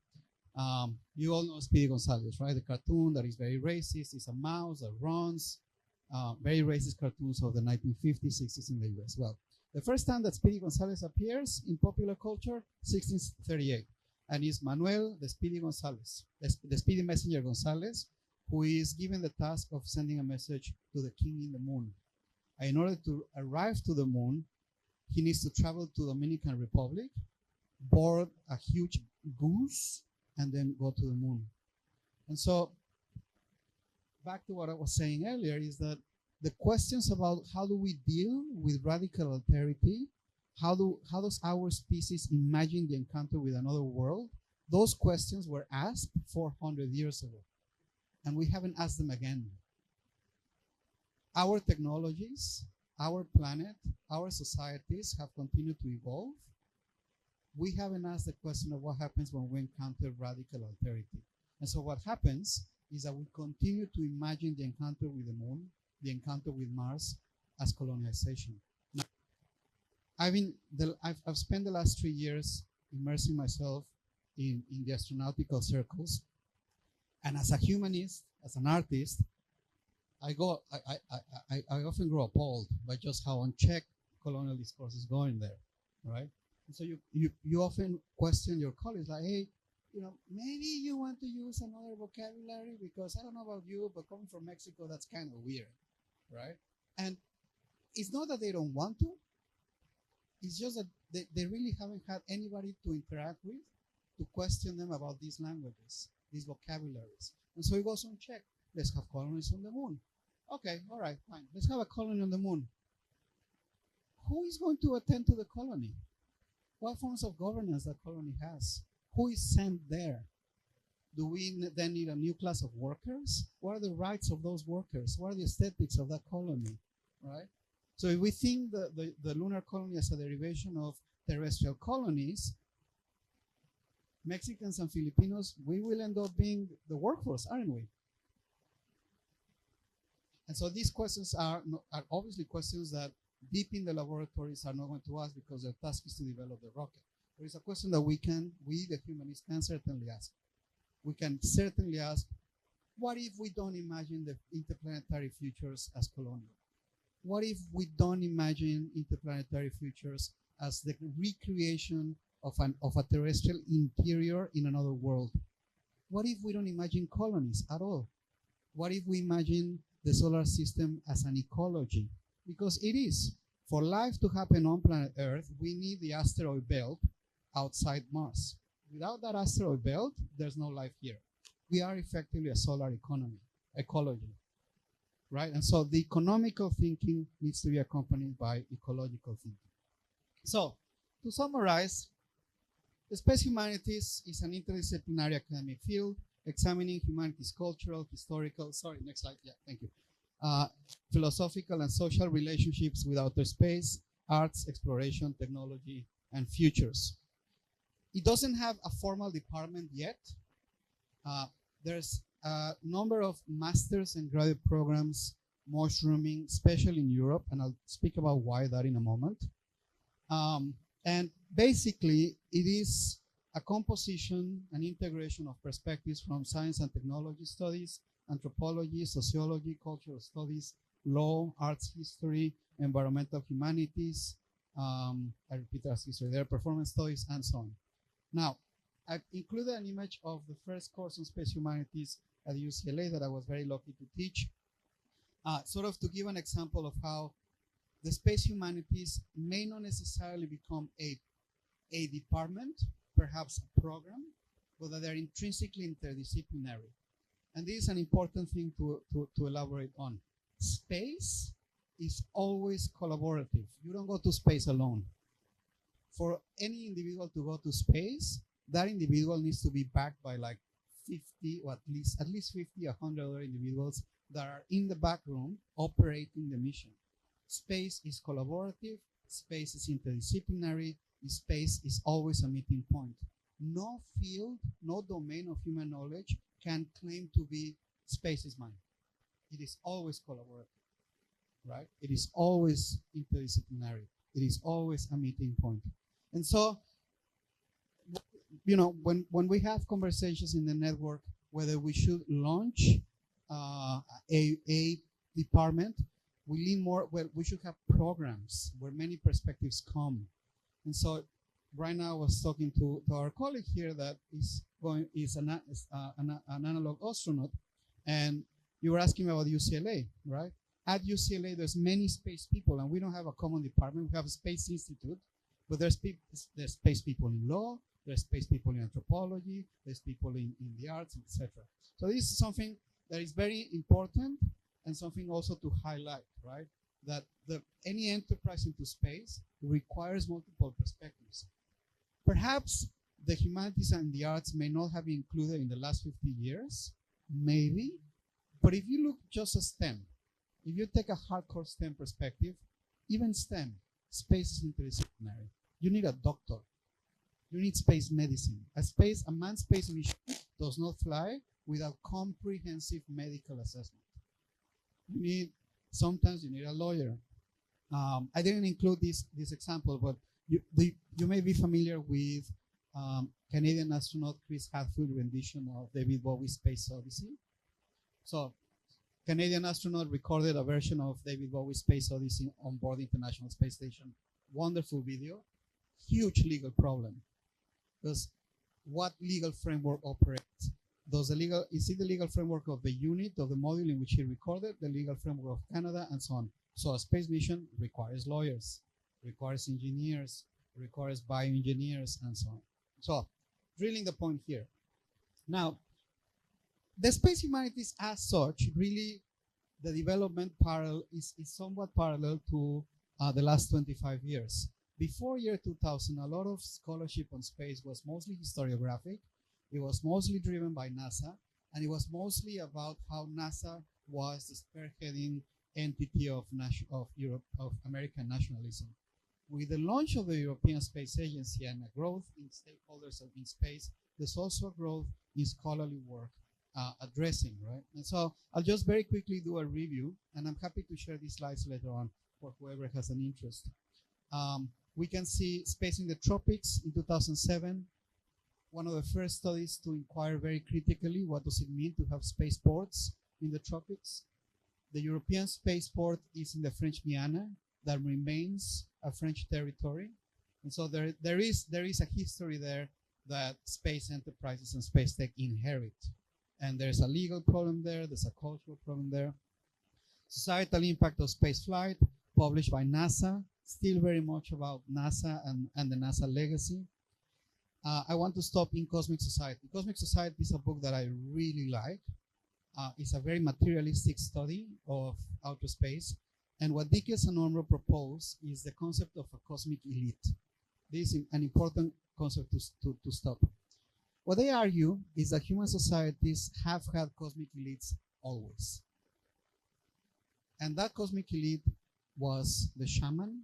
You all know Speedy Gonzales, right? The cartoon that is very racist. It's a mouse that runs. Very racist cartoons of the 1950s, 60s in the US. Well, the first time that Speedy Gonzales appears in popular culture, 1638. And it's Manuel the Speedy Gonzales, the Speedy Messenger Gonzales, who is given the task of sending a message to the king in the moon. And in order to arrive to the moon, he needs to travel to the Dominican Republic, board a huge goose, and then go to the moon. And so, back to what I was saying earlier, is that the questions about how do we deal with radical alterity, how does our species imagine the encounter with another world, those questions were asked 400 years ago, and we haven't asked them again. Our technologies, our planet, our societies have continued to evolve. We haven't asked the question of what happens when we encounter radical alterity. And so what happens is that we continue to imagine the encounter with the moon, the encounter with Mars as colonization. Now, I've spent the last 3 years immersing myself in the astronautical circles. And as a humanist, as an artist, I often grow appalled by just how unchecked colonial discourse is going there, right? And so you often question your colleagues like, hey, maybe you want to use another vocabulary because I don't know about you, but coming from Mexico, that's kind of weird, right? And it's not that they don't want to, it's just that they really haven't had anybody to interact with to question them about these languages, these vocabularies. And so it goes unchecked. Let's have colonies on the moon. Okay, all right, fine. Let's have a colony on the moon. Who is going to attend to the colony? What forms of governance that colony has? Who is sent there? Do we then need a new class of workers? What are the rights of those workers? What are the aesthetics of that colony, right? So if we think the lunar colony as a derivation of terrestrial colonies, Mexicans and Filipinos, we will end up being the workforce, aren't we? And so these questions are obviously questions that deep in the laboratories are not going to ask because their task is to develop the rocket. But it's a question that we, the humanists, can certainly ask. We can certainly ask, what if we don't imagine the interplanetary futures as colonial? What if we don't imagine interplanetary futures as the recreation of a terrestrial interior in another world? What if we don't imagine colonies at all? What if we imagine the solar system as an ecology? Because it is. For life to happen on planet Earth, we need the asteroid belt outside Mars. Without that asteroid belt, there's no life here. We are effectively a solar ecology, right? And so the economical thinking needs to be accompanied by ecological thinking. So, to summarize, the space humanities is an interdisciplinary academic field examining humanities' cultural, historical, next slide, yeah, thank you, philosophical and social relationships with outer space, arts, exploration, technology, and futures. It doesn't have a formal department yet. There's a number of masters and graduate programs mushrooming, especially in Europe, and I'll speak about why that in a moment. And basically, it is a composition and integration of perspectives from science and technology studies, anthropology, sociology, cultural studies, law, arts history, environmental humanities, I repeat arts history there, performance studies, and so on. Now, I've included an image of the first course on space humanities at UCLA that I was very lucky to teach, sort of to give an example of how the space humanities may not necessarily become a department, perhaps a program, but that they're intrinsically interdisciplinary. And this is an important thing to elaborate on. Space is always collaborative. You don't go to space alone. For any individual to go to space, that individual needs to be backed by like 50 or at least 50, 100 other individuals that are in the back room operating the mission. Space is collaborative, space is interdisciplinary, space is always a meeting point. No field, no domain of human knowledge can claim to be space is mine. It is always collaborative, right? It is always interdisciplinary. It is always a meeting point. And so, when we have conversations in the network, whether we should launch a department, we lean more, well, we should have programs where many perspectives come. And so right now I was talking to our colleague here that is an analog astronaut, and you were asking me about UCLA, right? At UCLA, there's many space people, and we don't have a common department. We have a space institute, but there's space people in law, there's space people in anthropology, there's people in the arts, etc. So this is something that is very important and something also to highlight, right? That any enterprise into space requires multiple perspectives. Perhaps the humanities and the arts may not have been included in the last 50 years, maybe, but if you look just at STEM, if you take a hardcore STEM perspective, even STEM, space is interdisciplinary. You need a doctor. You need space medicine. A manned space mission does not fly without comprehensive medical assessment. Sometimes you need a lawyer. I didn't include this example, but you may be familiar with Canadian astronaut Chris Hadfield rendition of David Bowie's Space Odyssey. So Canadian astronaut recorded a version of David Bowie's Space Odyssey on board the International Space Station. Wonderful video. Huge legal problem. Because what legal framework operates? Is it the legal framework of the unit, of the module in which he recorded, the legal framework of Canada, and so on? So a space mission requires lawyers, requires engineers, requires bioengineers, and so on. So, drilling the point here. Now, the space humanities as such, really, the development is somewhat parallel to the last 25 years. Before year 2000, a lot of scholarship on space was mostly historiographic. It was mostly driven by NASA, and it was mostly about how NASA was the spearheading entity of American nationalism. With the launch of the European Space Agency and a growth in stakeholders in space, there's also a growth in scholarly work addressing, right? And so I'll just very quickly do a review, and I'm happy to share these slides later on for whoever has an interest. We can see space in the tropics in 2007. One of the first studies to inquire very critically what does it mean to have spaceports in the tropics. The European spaceport is in the French Guiana that remains a French territory. And so there is a history there that space enterprises and space tech inherit. And there's a legal problem there, there's a cultural problem there. Societal impact of spaceflight, published by NASA, still very much about NASA and the NASA legacy. I want to stop in Cosmic Society. Cosmic Society is a book that I really like. It's a very materialistic study of outer space. And what Dickens and Ormro propose is the concept of a cosmic elite. This is an important concept to stop. What they argue is that human societies have had cosmic elites always. And that cosmic elite was the shaman,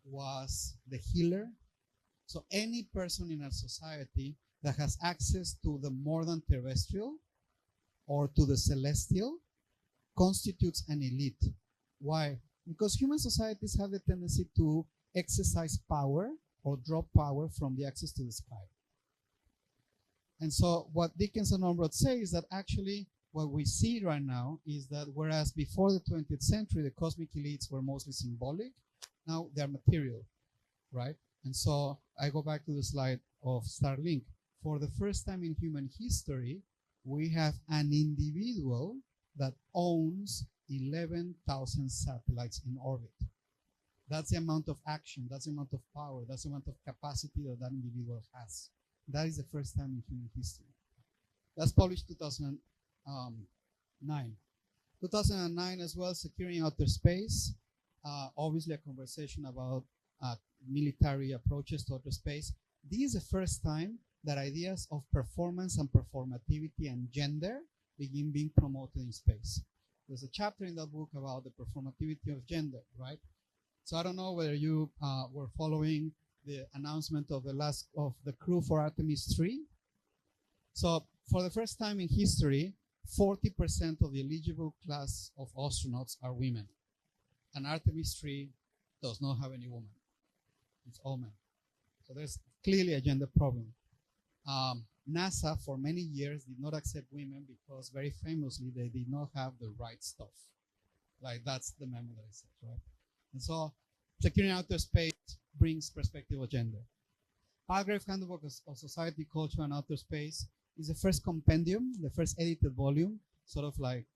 was the healer. So any person in a society that has access to the more than terrestrial or to the celestial constitutes an elite. Why? Because human societies have the tendency to exercise power or drop power from the access to the sky. And so what Dickens and Ormrod say is that actually what we see right now is that whereas before the 20th century, the cosmic elites were mostly symbolic, now they're material, right? And so I go back to the slide of Starlink. For the first time in human history, we have an individual that owns 11,000 satellites in orbit. That's the amount of action, that's the amount of power, that's the amount of capacity that that individual has. That is the first time in human history. That's published 2009. 2009 as well, Securing Outer Space. Obviously a conversation about military approaches to outer space. This is the first time that ideas of performance and performativity and gender begin being promoted in space. There's a chapter in that book about the performativity of gender, right? So I don't know whether you were following the announcement of the crew for Artemis 3. So for the first time in history, 40% of the eligible class of astronauts are women. And Artemis 3 does not have any woman. It's all men. So there's clearly a gender problem. NASA for many years did not accept women because very famously they did not have the right stuff. Like that's the memo that I said, right? And so Securing Outer Space brings perspective of gender. Palgrave Handbook of Society, Culture, and Outer Space is the first compendium, the first edited volume, sort of like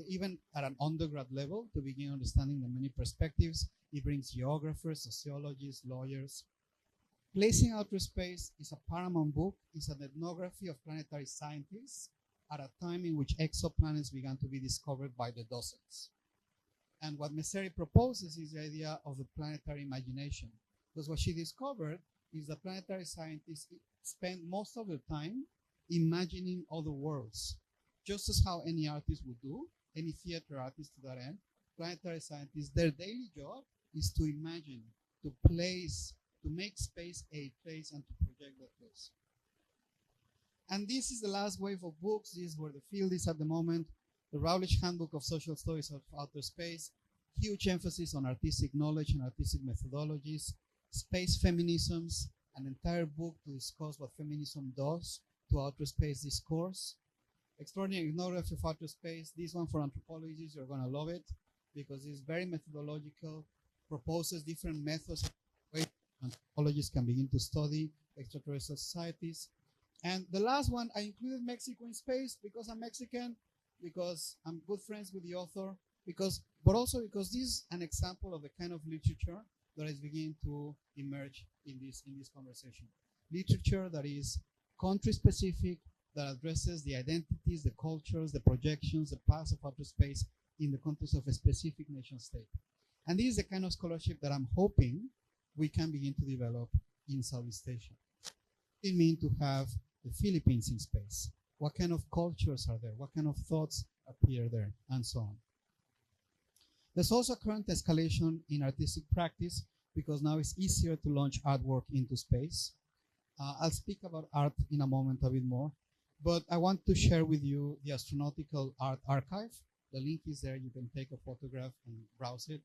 even at an undergrad level to begin understanding the many perspectives. It brings geographers, sociologists, lawyers. Placing Outer Space is a paramount book. It's an ethnography of planetary scientists at a time in which exoplanets began to be discovered by the dozens. And what Messeri proposes is the idea of the planetary imagination. Because what she discovered is that planetary scientists spend most of their time imagining other worlds. Just as how any artist would do, any theater artist to that end, planetary scientists, their daily job is to imagine, to place, to make space a place and to project that place. And this is the last wave of books. This is where the field is at the moment. The Routledge Handbook of Social Studies of Outer Space, huge emphasis on artistic knowledge and artistic methodologies, space feminisms, an entire book to discuss what feminism does to outer space discourse. Extraordinary Ethnography of Outer Space. This one for anthropologists, you're going to love it because it's very methodological, proposes different methods ways anthropologists can begin to study extraterrestrial societies. And the last one, I included Mexico in space because I'm Mexican, because I'm good friends with the author, but also because this is an example of the kind of literature that is beginning to emerge in this conversation. Literature that is country specific, that addresses the identities, the cultures, the projections, the paths of outer space in the context of a specific nation state. And this is the kind of scholarship that I'm hoping we can begin to develop in Southeast Asia. It means to have the Philippines in space. What kind of cultures are there? What kind of thoughts appear there? And so on. There's also a current escalation in artistic practice because now it's easier to launch artwork into space. I'll speak about art in a moment a bit more, but I want to share with you the Astronautical Art Archive. The link is there. You can take a photograph and browse it.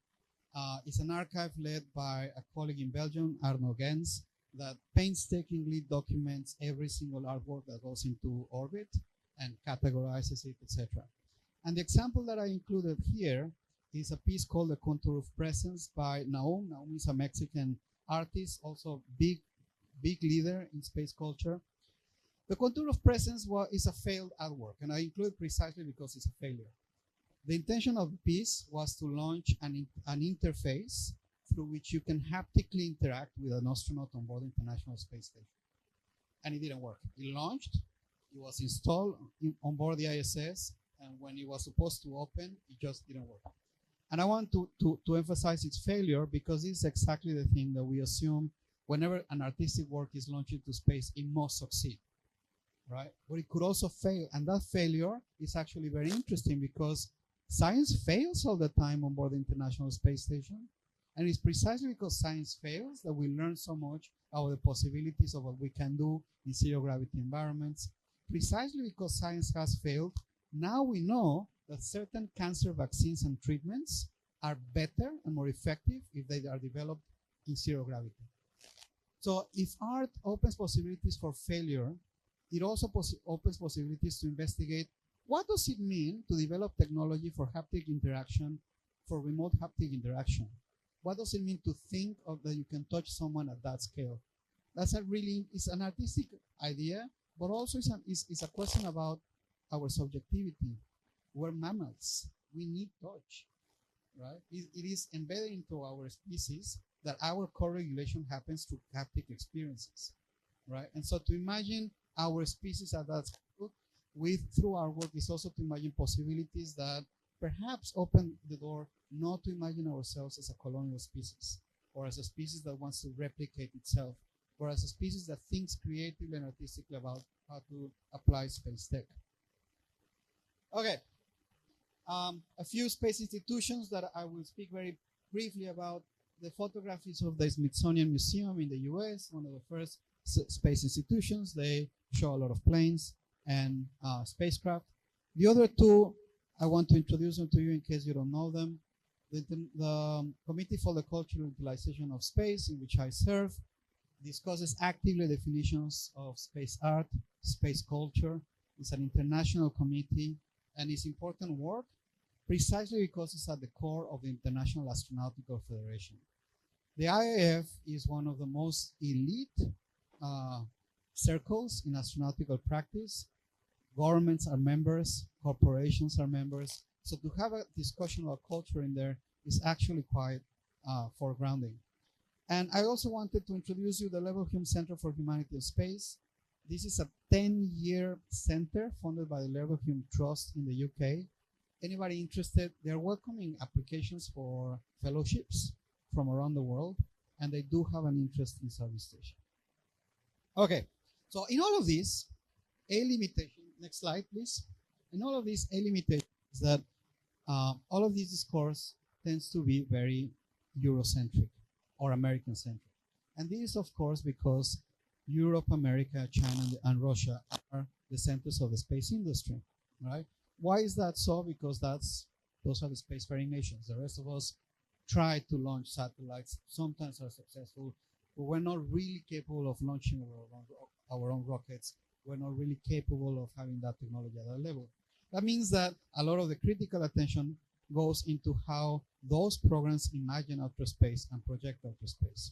It's an archive led by a colleague in Belgium, Arno Gens, that painstakingly documents every single artwork that goes into orbit and categorizes it, etc. And the example that I included here is a piece called The Contour of Presence by Naum. Naum is a Mexican artist, also big leader in space culture. The Contour of Presence is a failed artwork, and I include it precisely because it's a failure. The intention of the piece was to launch an interface through which you can haptically interact with an astronaut on board the International Space Station. And it didn't work. It launched, it was installed on board the ISS, and when it was supposed to open, it just didn't work. And I want to emphasize its failure because this is exactly the thing that we assume whenever an artistic work is launched into space, it must succeed, right? But it could also fail, and that failure is actually very interesting because science fails all the time on board the International Space Station. And it's precisely because science fails that we learn so much about the possibilities of what we can do in zero gravity environments. Precisely because science has failed, now we know that certain cancer vaccines and treatments are better and more effective if they are developed in zero gravity. So if art opens possibilities for failure, it also opens possibilities to investigate what does it mean to develop technology for haptic interaction, for remote haptic interaction. What does it mean to think of that you can touch someone at that scale? That's it's an artistic idea, but also it's a question about our subjectivity. We're mammals. We need touch, right? It is embedded into our species that our co-regulation happens through haptic experiences, right? And so to imagine our species at that scale through our work is also to imagine possibilities that perhaps open the door not to imagine ourselves as a colonial species or as a species that wants to replicate itself, or as a species that thinks creatively and artistically about how to apply space tech. Okay, a few space institutions that I will speak very briefly about. The photographies of the Smithsonian Museum in the US, one of the first space institutions. They show a lot of planes and spacecraft. The other two, I want to introduce them to you in case you don't know them. The Committee for the Cultural Utilization of Space, in which I serve, discusses actively definitions of space art, space culture. It's an international committee, and it's important work precisely because it's at the core of the International Astronautical Federation. The IAF is one of the most elite circles in astronautical practice. Governments are members, corporations are members. So to have a discussion about culture in there is actually quite foregrounding. And I also wanted to introduce you the Leverhulme Center for Humanity and Space. This is a 10-year center funded by the Leverhulme Trust in the UK. Anybody interested, they're welcoming applications for fellowships from around the world, and they do have an interest in Southeast Asia. Okay, so in all of this, a limitation, next slide please. In all of this, a limitation is that all of this discourse tends to be very Eurocentric or American-centric. And this is, of course, because Europe, America, China, and Russia are the centers of the space industry, right? Why is that so? Because those are the spacefaring nations. The rest of us try to launch satellites, sometimes are successful, but we're not really capable of launching our own rockets. We're not really capable of having that technology at that level. That means that a lot of the critical attention goes into how those programs imagine outer space and project outer space.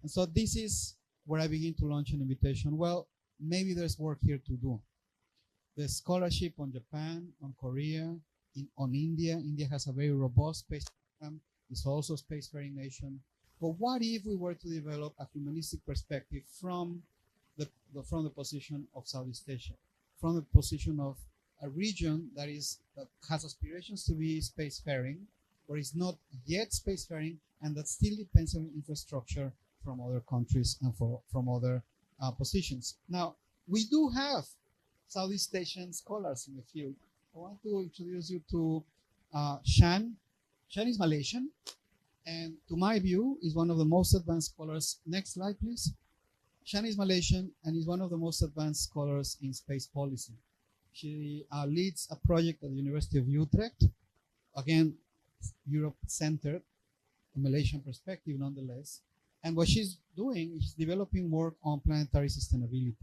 And so this is where I begin to launch an invitation. Well, maybe there's work here to do. There's scholarship on Japan, on Korea, on India. India has a very robust space program. It's also a spacefaring nation. But what if we were to develop a humanistic perspective from the position of Southeast Asia, from the position of a region that has aspirations to be spacefaring, or is not yet spacefaring, and that still depends on infrastructure from other countries and from other positions. Now, we do have Southeast Asian scholars in the field. I want to introduce you to Shan. Shan is Malaysian, and to my view, is one of the most advanced scholars. Next slide, please. Shan is Malaysian and is one of the most advanced scholars in space policy. She leads a project at the University of Utrecht, again, Europe-centered, a Malaysian perspective nonetheless. And what she's doing is developing work on planetary sustainability.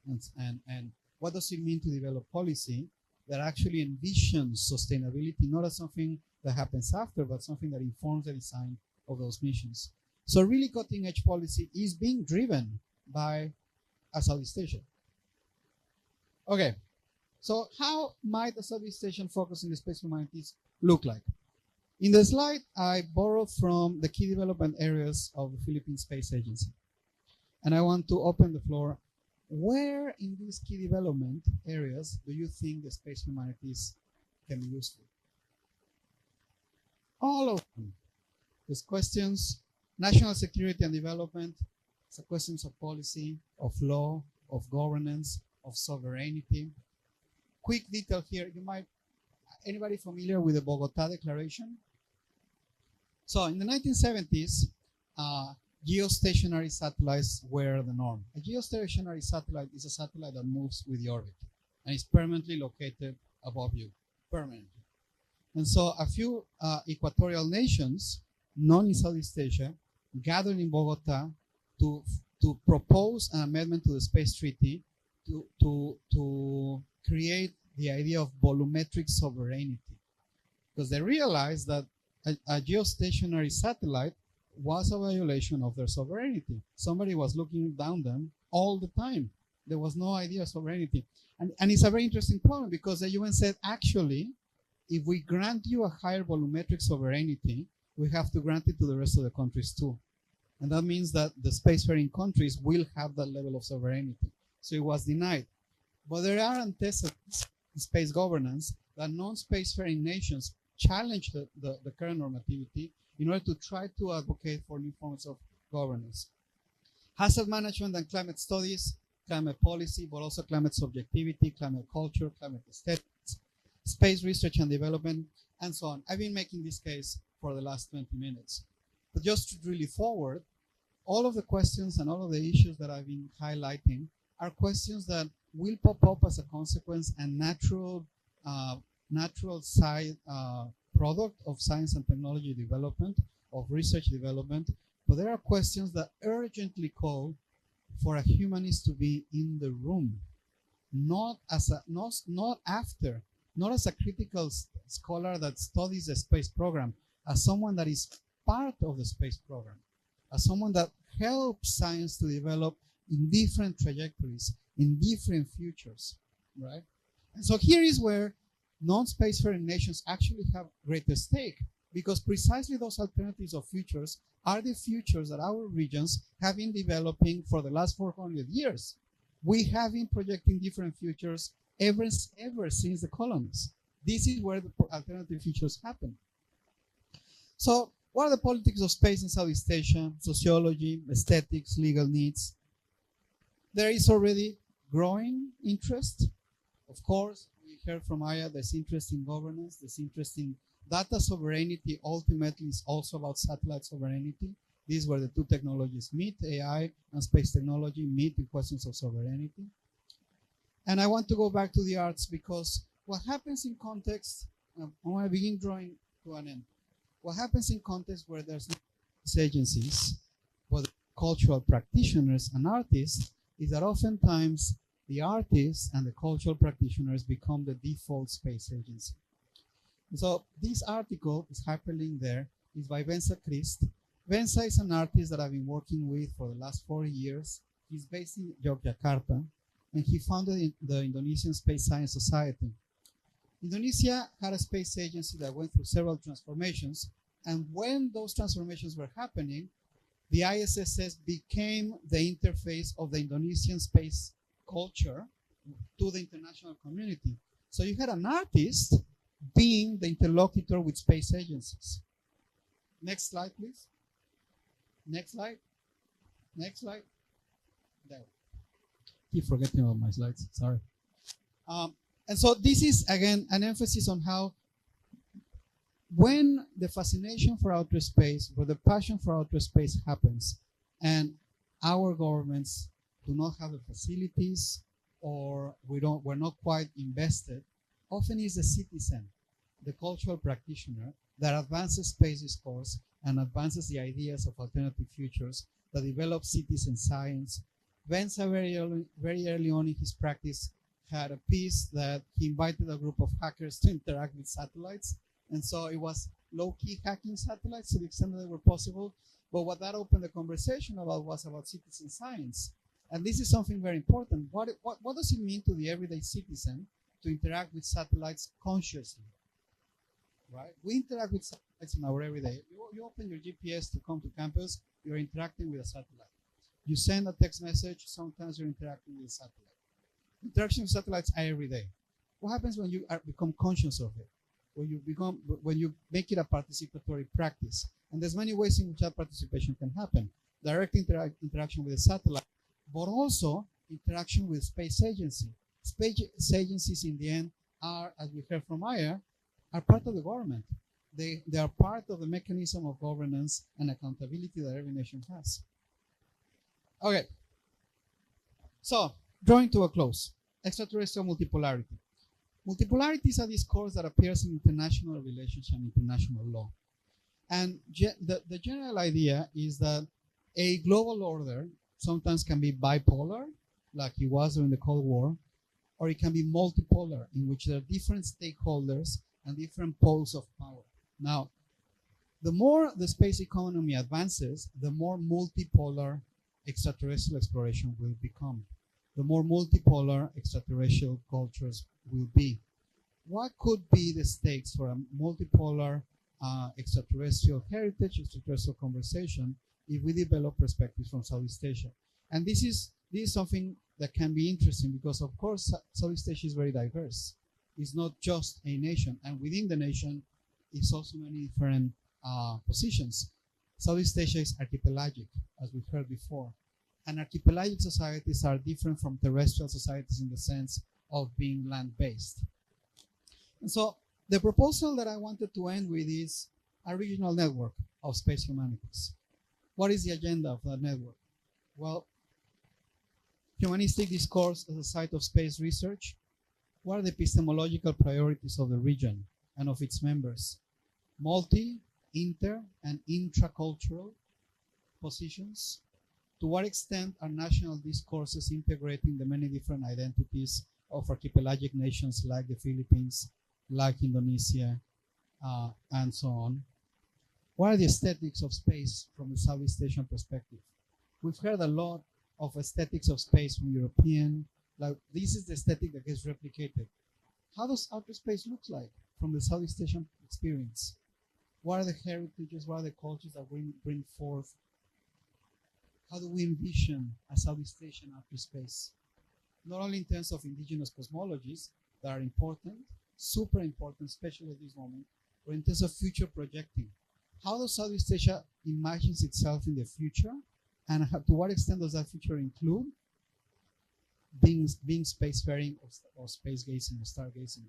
And what does it mean to develop policy that actually envisions sustainability, not as something that happens after, but something that informs the design of those missions. So really cutting edge policy is being driven by a Southeast Asia. Okay, so how might a Southeast Asian focus in the space humanities look like? In the slide, I borrowed from the key development areas of the Philippine Space Agency. And I want to open the floor. Where in these key development areas do you think the space humanities can be useful? All of them. There's questions, national security and development, so questions of policy, of law, of governance, of sovereignty. Quick detail here, anybody familiar with the Bogota Declaration? So in the 1970s, geostationary satellites were the norm. A geostationary satellite is a satellite that moves with the orbit and is permanently located above you, permanently. And so a few equatorial nations, known in Southeast Asia, gathered in Bogota to propose an amendment to the Space Treaty to create the idea of volumetric sovereignty. Because they realized that a geostationary satellite was a violation of their sovereignty. Somebody was looking down them all the time. There was no idea of sovereignty. And it's a very interesting problem because the UN said, actually, if we grant you a higher volumetric sovereignty, we have to grant it to the rest of the countries too. And that means that the spacefaring countries will have that level of sovereignty. So it was denied. But there are antecedents in space governance that non-spacefaring nations challenge the current normativity in order to try to advocate for new forms of governance. Hazard management and climate studies, climate policy, but also climate subjectivity, climate culture, climate aesthetics, space research and development, and so on. I've been making this case for the last 20 minutes. But just to really forward, all of the questions and all of the issues that I've been highlighting are questions that will pop up as a consequence and natural side product of science and technology development, of research development, but there are questions that urgently call for a humanist to be in the room, not as a critical scholar that studies the space program, as someone that is part of the space program, as someone that helps science to develop in different trajectories, in different futures, right? And so here is where non-spacefaring nations actually have greater stake, because precisely those alternatives of futures are the futures that our regions have been developing for the last 400 years. We have been projecting different futures ever since the colonies. This is where the alternative futures happen. So what are the politics of space in Southeast Asia? Sociology, aesthetics, legal needs. There is already growing interest. Of course, we heard from Aya, there's interest in governance, there's interest in data sovereignty. Ultimately, is also about satellite sovereignty. This is where the two technologies meet, AI and space technology meet in questions of sovereignty. And I want to go back to the arts, because what happens in context, I want to begin drawing to an end. What happens in context where there's no agencies, but cultural practitioners and artists is that oftentimes the artists and the cultural practitioners become the default space agency. So this article is hyperlinked there, is by Vensa Christ. Vensa is an artist that I've been working with for the last 4 years. He's based in Yogyakarta, and he founded the Indonesian Space Science Society. Indonesia had a space agency that went through several transformations, and when those transformations were happening, the ISSS became the interface of the Indonesian space culture to the international community. So you had an artist being the interlocutor with space agencies. Next slide, please. Next slide. Next slide. There. Keep forgetting about my slides. Sorry. And so this is, again, an emphasis on how when the fascination for outer space, where the passion for outer space happens, and our governments do not have the facilities, or we're not quite invested, often is the citizen, the cultural practitioner, that advances space discourse and advances the ideas of alternative futures, that develops citizen science. Vensa very early on in his practice had a piece that he invited a group of hackers to interact with satellites. And so it was low-key hacking satellites to the extent that they were possible. But what that opened the conversation about was about citizen science. And this is something very important. What does it mean to the everyday citizen to interact with satellites consciously? Right? We interact with satellites in our everyday. You open your GPS to come to campus, you're interacting with a satellite. You send a text message, sometimes you're interacting with a satellite. Interaction with satellites are every day. What happens when you become conscious of it? When you make it a participatory practice? And there's many ways in which that participation can happen. Direct interaction with a satellite, but also interaction with space agency. Space agencies in the end are, as we heard from Aya, are part of the government. They are part of the mechanism of governance and accountability that every nation has. Okay. So, drawing to a close, extraterrestrial multipolarity. Multipolarity is a discourse that appears in international relations and international law. And the general idea is that a global order sometimes can be bipolar, like it was during the Cold War, or it can be multipolar, in which there are different stakeholders and different poles of power. Now, the more the space economy advances, the more multipolar extraterrestrial exploration will become. The more multipolar extraterrestrial cultures will be. What could be the stakes for a multipolar extraterrestrial heritage, extraterrestrial conversation, if we develop perspectives from Southeast Asia? And this is something that can be interesting because, of course, Southeast Asia is very diverse. It's not just a nation, and within the nation, it's also many different positions. Southeast Asia is archipelagic, as we've heard before. And archipelagic societies are different from terrestrial societies in the sense of being land-based. And so the proposal that I wanted to end with is a regional network of space humanities. What is the agenda of that network? Well, humanistic discourse as a site of space research. What are the epistemological priorities of the region and of its members? Multi, inter, and intracultural positions. To what extent are national discourses integrating the many different identities of archipelagic nations like the Philippines, like Indonesia, and so on? What are the aesthetics of space from the Southeast Asian perspective? We've heard a lot of aesthetics of space from European, like this is the aesthetic that gets replicated. How does outer space look like from the Southeast Asian experience? What are the heritages, what are the cultures that we bring forth? How do we envision a Southeast Asian outer space? Not only in terms of indigenous cosmologies that are important, super important, especially at this moment, but in terms of future projecting. How does Southeast Asia imagines itself in the future? And to what extent does that future include being spacefaring or space gazing or stargazing?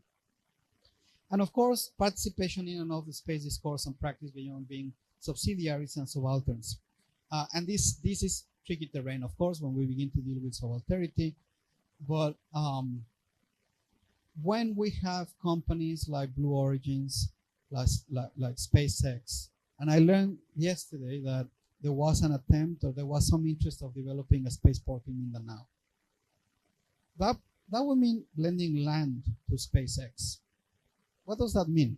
And of course, participation in and of the space discourse and practice beyond being subsidiaries and subalterns. And this is tricky terrain, of course, when we begin to deal with subalternity. But when we have companies like Blue Origins, like SpaceX, and I learned yesterday that there was an attempt or there was some interest of developing a spaceport in Mindanao. That would mean blending land to SpaceX. What does that mean?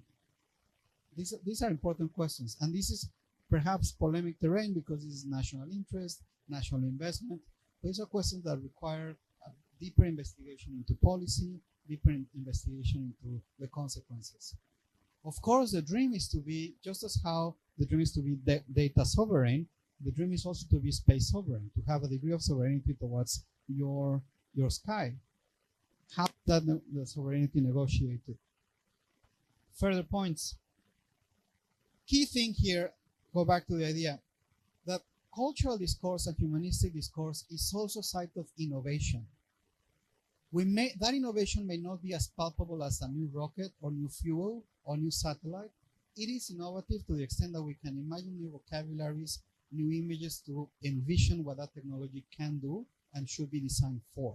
These are important questions, and this is perhaps polemic terrain because this is national interest, national investment. These are questions that require a deeper investigation into policy, deeper investigation into the consequences. Of course, the dream is to be, just as how the dream is to be data sovereign, the dream is also to be space sovereign, to have a degree of sovereignty towards your sky. How is that the sovereignty negotiated? Further points. Key thing here, go back to the idea that cultural discourse and humanistic discourse is also a site of innovation. That innovation may not be as palpable as a new rocket or new fuel or new satellite. It is innovative to the extent that we can imagine new vocabularies, new images to envision what that technology can do and should be designed for.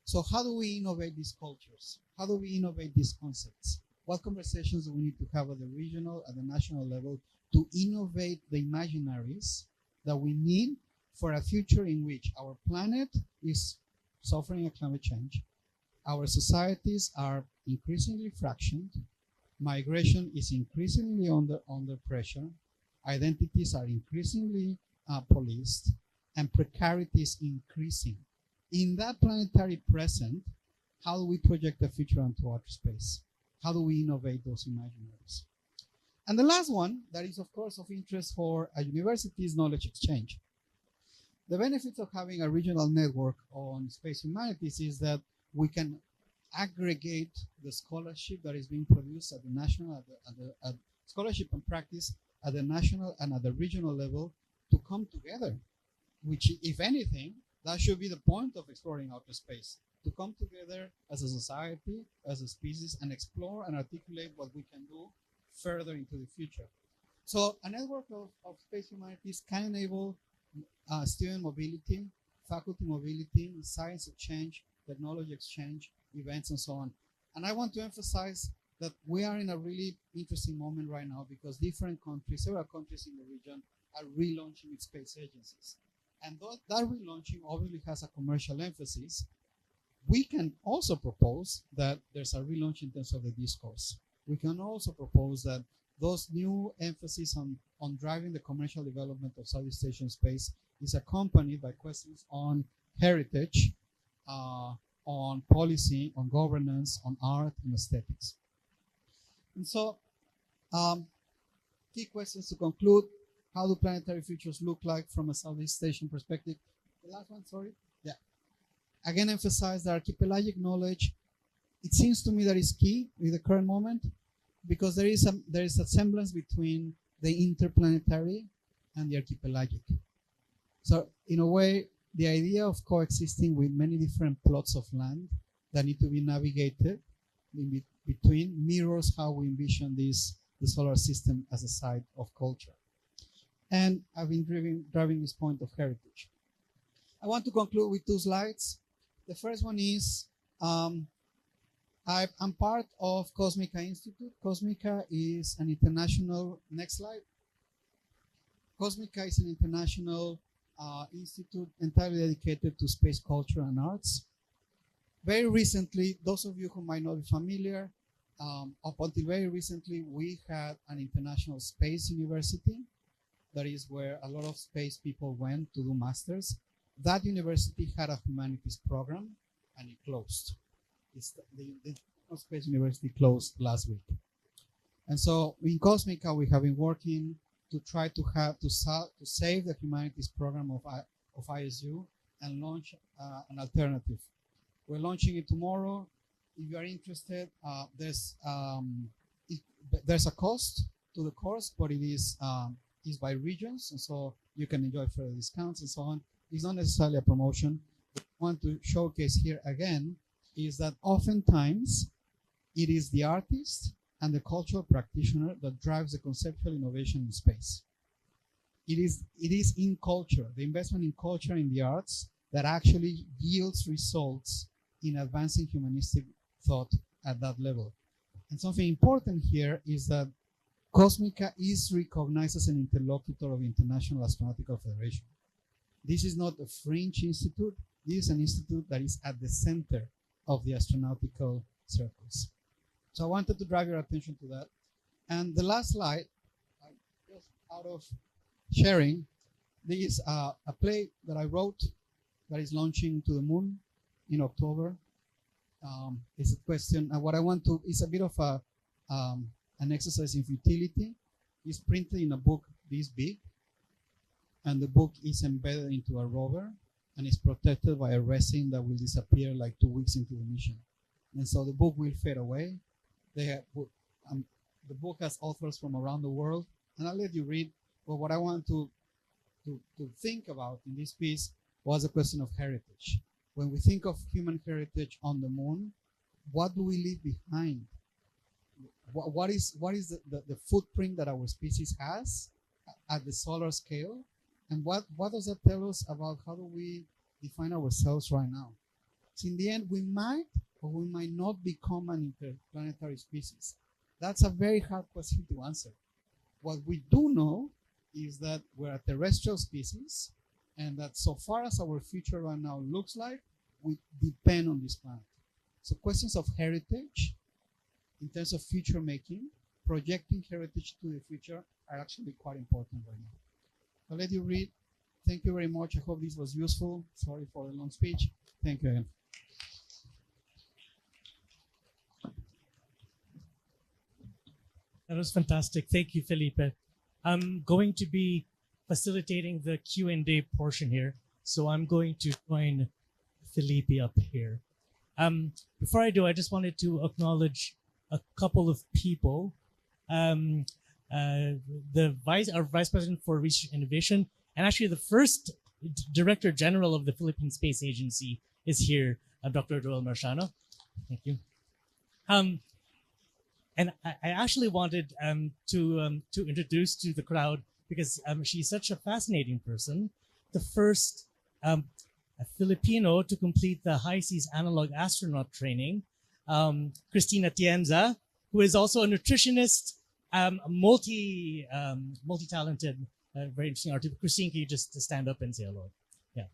So how do we innovate these cultures? How do we innovate these concepts? What conversations do we need to have at the regional, at the national level to innovate the imaginaries that we need for a future in which our planet is suffering a climate change, our societies are increasingly fractioned, migration is increasingly under pressure, identities are increasingly policed, and precarity is increasing. In that planetary present, how do we project the future onto outer space? How do we innovate those imaginaries? And the last one, that is of course of interest for a university, is knowledge exchange. The benefits of having a regional network on space humanities is that we can aggregate the scholarship that is being produced at the national, at scholarship and practice at the national and at the regional level to come together, which, if anything, that should be the point of exploring outer space, to come together as a society, as a species, and explore and articulate what we can do further into the future. So a network of space humanities can enable student mobility, faculty mobility, science exchange, technology exchange, events, and so on. And I want to emphasize that we are in a really interesting moment right now because different countries, several countries in the region, are relaunching its space agencies. And that relaunching obviously has a commercial emphasis. We can also propose that there's a relaunch in terms of the discourse. We can also propose that those new emphasis on driving the commercial development of Southeast Asian space is accompanied by questions on heritage, on policy, on governance, on art, and aesthetics. And so, key questions to conclude. How do planetary futures look like from a Southeast Asian perspective? The last one, sorry. Yeah. Again, emphasize that archipelagic knowledge, it seems to me that is key in the current moment because there is a semblance between the interplanetary and the archipelagic. So in a way, the idea of coexisting with many different plots of land that need to be navigated in between mirrors how we envision the solar system as a site of culture. And I've been driving this point of heritage. I want to conclude with two slides. The first one is I'm part of Cosmica Institute. Cosmica is an international, next slide. Cosmica is an international institute entirely dedicated to space culture and arts. Very recently, those of you who might not be familiar, up until very recently, we had an international space university. That is where a lot of space people went to do masters. That university had a humanities program and it closed. The Space University closed last week. And so in Cosmica, we have been working to try to save the humanities program of ISU and launch an alternative. We're launching it tomorrow. If you are interested, there's a cost to the course, but it is by regions, and so you can enjoy further discounts and so on. It's not necessarily a promotion. What I want to showcase here again is that oftentimes it is the artist and the cultural practitioner that drives the conceptual innovation in space. It is in culture, the investment in culture in the arts that actually yields results in advancing humanistic thought at that level. And something important here is that Cosmica is recognized as an interlocutor of the International Astronautical Federation. This is not a fringe institute. This is an institute that is at the center of the astronautical circles. So I wanted to drive your attention to that. And the last slide, just out of sharing, this is a play that I wrote that is launching to the moon in October. It's a question, and what I want to, is a bit of an exercise in futility. It's printed in a book this big, and the book is embedded into a rover, and it's protected by a resin that will disappear like 2 weeks into the mission. And so the book will fade away. The book has authors from around the world, and I'll let you read. But what I want to think about in this piece was a question of heritage. When we think of human heritage on the moon, what do we leave behind? What is the footprint that our species has at the solar scale? And what does that tell us about how do we define ourselves right now? So in the end, we might or we might not become an interplanetary species. That's a very hard question to answer. What we do know is that we're a terrestrial species, and that so far as our future right now looks like, we depend on this planet. So questions of heritage, in terms of future making, projecting heritage to the future are actually quite important right now. I'll let you read. Thank you very much. I hope this was useful. Sorry for the long speech. Thank you again. That was fantastic. Thank you, Felipe. I'm going to be facilitating the Q&A portion here. So I'm going to join Felipe up here. Before I do, I just wanted to acknowledge a couple of people. Our Vice President for Research and Innovation, and actually the first Director General of the Philippine Space Agency is here, Dr. Joel Marciano. Thank you. And I actually wanted to introduce to the crowd, because she's such a fascinating person, the first a Filipino to complete the high seas analog astronaut training, Cristina Tienza, who is also a nutritionist, multi-talented, very interesting artist. Christine, can you just stand up and say hello? Yeah.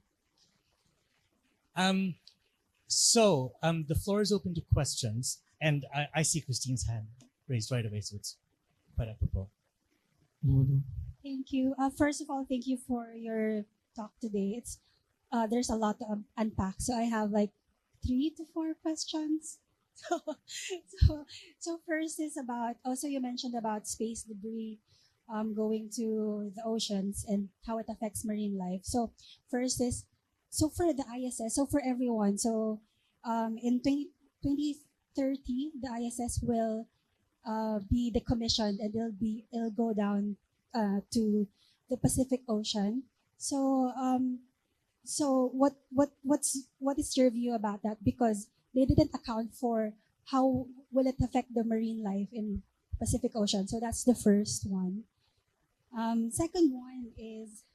So the floor is open to questions, and I see Christine's hand raised right away, so it's quite apropos. Thank you. First of all, thank you for your talk today. It's there's a lot to unpack, so I have like 3 to 4 questions. So first is about, also you mentioned about space debris going to the oceans and how it affects marine life. So first is, so for the ISS, so for everyone, so in 2030, the ISS will be decommissioned, and it'll go down to the Pacific Ocean. So what is your view about that? Because they didn't account for how will it affect the marine life in Pacific Ocean. So that's the first one. Second one is,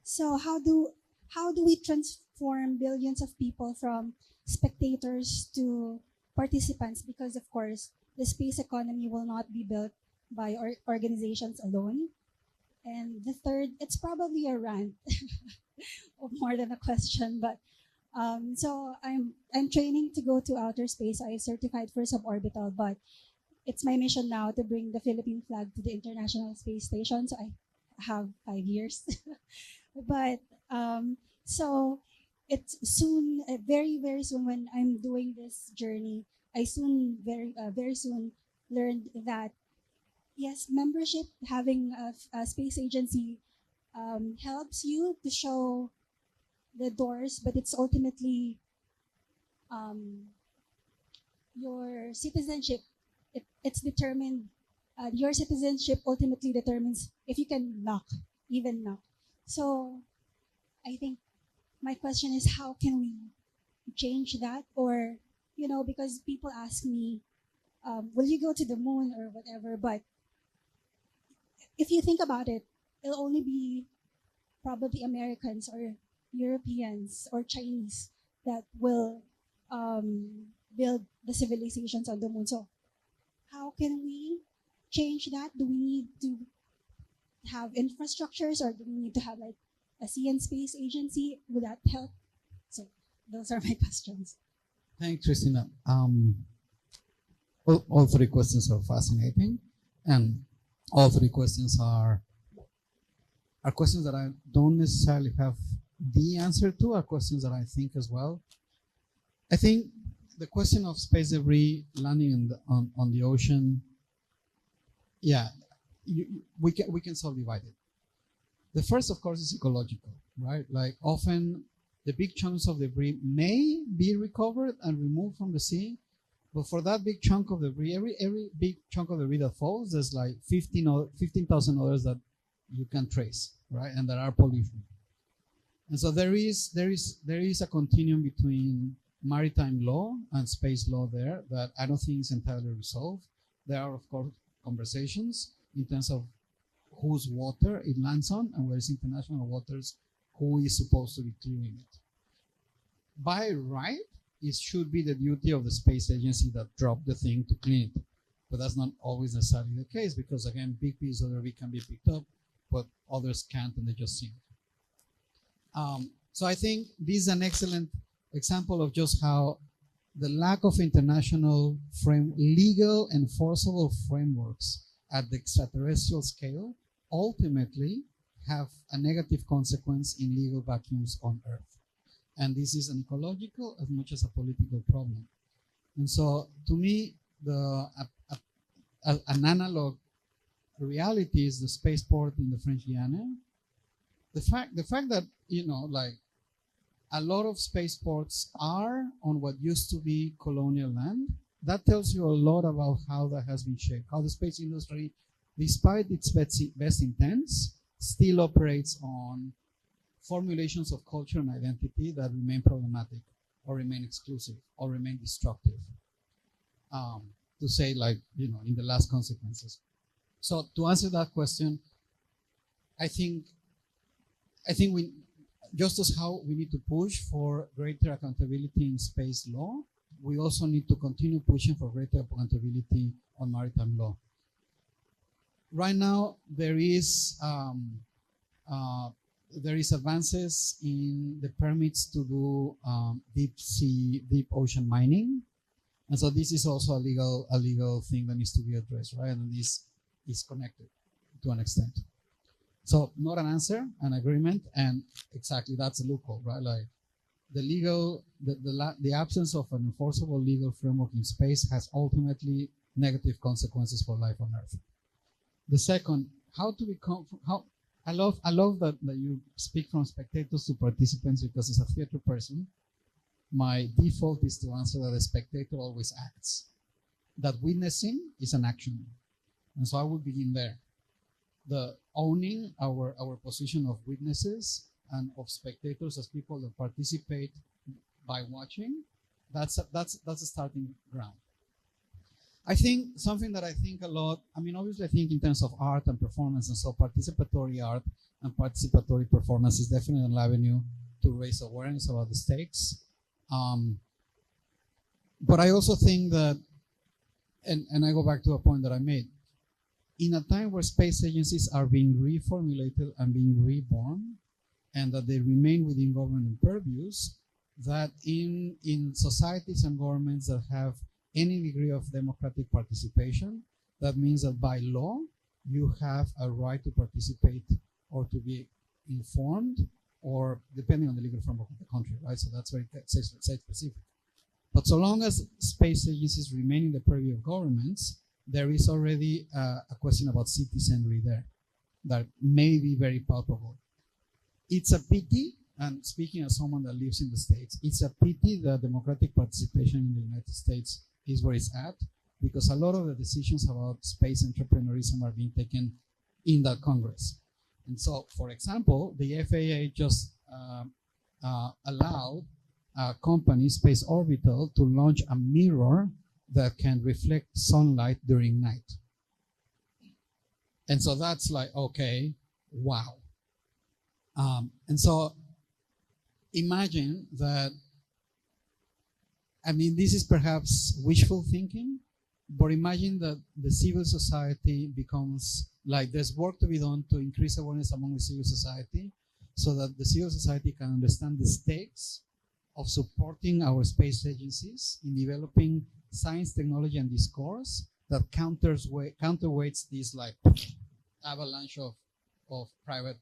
so how do we transform billions of people from spectators to participants? Because of course, the space economy will not be built by organizations alone. And the third, it's probably a rant, more than a question, but so I'm training to go to outer space. I certified for suborbital, but it's my mission now to bring the Philippine flag to the International Space Station. So I have 5 years, but so it's soon, very very soon, when I'm doing this journey, I soon very soon learned that yes, membership, having a space agency helps you to show the doors, but it's ultimately your citizenship. It's determined. Your citizenship ultimately determines if you can even knock. So I think my question is, how can we change that? Or, because people ask me, will you go to the moon or whatever? But if you think about it, it'll only be probably Americans or Europeans or Chinese that will build the civilizations on the moon. So how can we change that? Do we need to have infrastructures, or do we need to have like a sea and space agency? Would that help? So those are my questions. Thanks, Christina. All three questions are fascinating, and all three questions are questions that I don't necessarily have the answer to, are questions that I think as well. I think the question of space debris landing on the ocean, yeah, we can subdivide it. The first, of course, is ecological, right? Like often the big chunks of debris may be recovered and removed from the sea, but for that big chunk of debris, every big chunk of debris that falls, there's like 15,000 others that you can trace, right? And that are pollution. And so there is a continuum between maritime law and space law there that I don't think is entirely resolved. There are, of course, conversations in terms of whose water it lands on, and where is international waters, who is supposed to be clearing it. By right, it should be the duty of the space agency that dropped the thing to clean it. But that's not always necessarily the case, because again, big pieces of debris can be picked up, but others can't, and they just sink. So I think this is an excellent example of just how the lack of international legal enforceable frameworks at the extraterrestrial scale ultimately have a negative consequence in legal vacuums on Earth. And this is an ecological as much as a political problem. And so to me, an analog reality is the spaceport in the French Guiana. The fact that, like a lot of spaceports are on what used to be colonial land, that tells you a lot about how that has been shaped, how the space industry, despite its best intents, still operates on formulations of culture and identity that remain problematic, or remain exclusive, or remain destructive. To say, like, in the last consequences. So to answer that question, I think we, just as how we need to push for greater accountability in space law, we also need to continue pushing for greater accountability on maritime law. Right now, there is advances in the permits to do deep ocean mining, and so this is also a legal thing that needs to be addressed, right? And this is connected to an extent. So not an answer, an agreement, and exactly that's a loophole, right? Like the absence of an enforceable legal framework in space has ultimately negative consequences for life on Earth. The second, I love that you speak from spectators to participants, because as a theater person, my default is to answer that the spectator always acts. That witnessing is an action. And so I will begin there. The owning our position of witnesses and of spectators as people that participate by watching, that's a starting ground. I think something that I think a lot, obviously I think in terms of art and performance, and so participatory art and participatory performance is definitely an avenue to raise awareness about the stakes. But I also think that, and I go back to a point that I made, in a time where space agencies are being reformulated and being reborn, and that they remain within government purviews, that in societies and governments that have any degree of democratic participation, that means that by law, you have a right to participate or to be informed, or depending on the legal framework of the country, right? So that's very site-specific. But so long as space agencies remain in the purview of governments, there is already a question about citizenry there that may be very palpable. It's a pity, and speaking as someone that lives in the States, it's a pity that democratic participation in the United States is where it's at, because a lot of the decisions about space entrepreneurism are being taken in that Congress. And so, for example, the FAA just allowed a company, Space Orbital, to launch a mirror that can reflect sunlight during night. And so that's like, okay, wow. And so imagine that, this is perhaps wishful thinking, But imagine that the civil society becomes like there's work to be done to increase awareness among the civil society so that the civil society can understand the stakes of supporting our space agencies in developing science, technology, and discourse that counterweights this like avalanche of private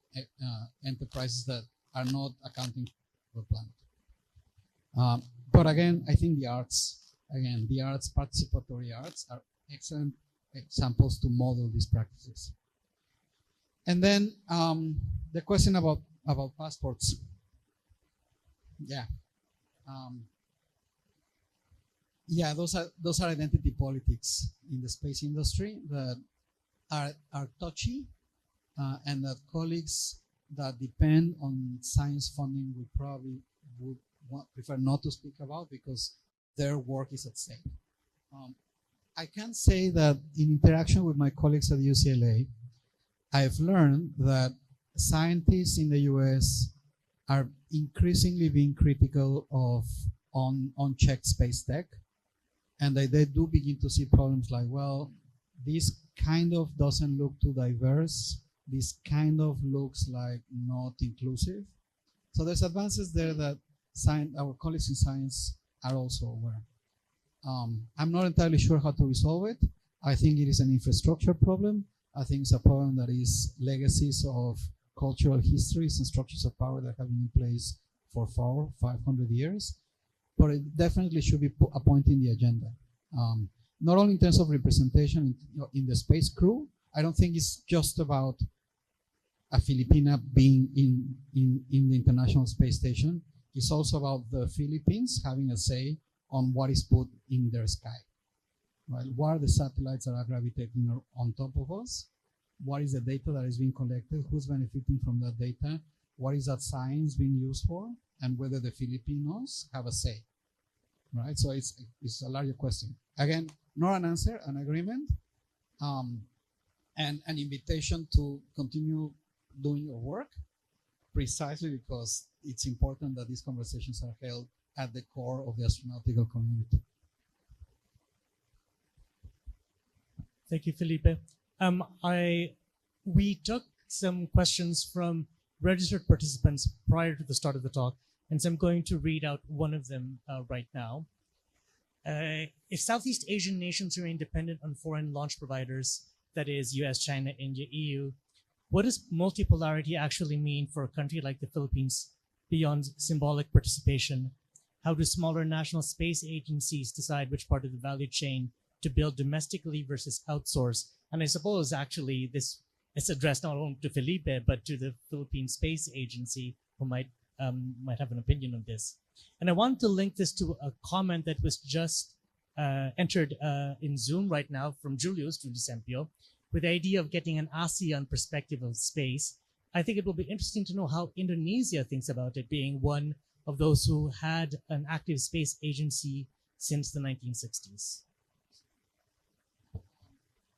enterprises that are not accounting for the planet. But again, I think the arts, participatory arts, are excellent examples to model these practices. And then the question about passports. Yeah. Yeah, those are identity politics in the space industry that are touchy, and that colleagues that depend on science funding would prefer not to speak about because their work is at stake. I can say that in interaction with my colleagues at UCLA, I've learned that scientists in the US are increasingly being critical of unchecked space tech, and they do begin to see problems like, well, this kind of doesn't look too diverse, this kind of looks like not inclusive. So there's advances there that our colleagues in science are also aware. I'm not entirely sure how to resolve it. I think it is an infrastructure problem. I think it's a problem that is legacies of cultural histories and structures of power that have been in place for 500 years. But it definitely should be a point in the agenda. Not only in terms of representation in the space crew. I don't think it's just about a Filipina being in the International Space Station. It's also about the Philippines having a say on what is put in their sky. Right? What are the satellites that are gravitating on top of us? What is the data that is being collected? Who's benefiting from that data? What is that science being used for? And whether the Filipinos have a say. Right? So it's a larger question. Again, not an answer, an agreement, and an invitation to continue doing your work, precisely because it's important that these conversations are held at the core of the astronautical community. Thank you, Felipe. We took some questions from registered participants prior to the start of the talk, and so I'm going to read out one of them right now. If Southeast Asian nations remain dependent on foreign launch providers, that is US, China, India, EU, what does multipolarity actually mean for a country like the Philippines beyond symbolic participation? How do smaller national space agencies decide which part of the value chain to build domestically versus outsource? And I suppose actually this is addressed not only to Felipe, but to the Philippine Space Agency, who might have an opinion on this. And I want to link this to a comment that was just entered in Zoom right now from Julius Sempio, with the idea of getting an ASEAN perspective of space. I think it will be interesting to know how Indonesia thinks about it, being one of those who had an active space agency since the 1960s.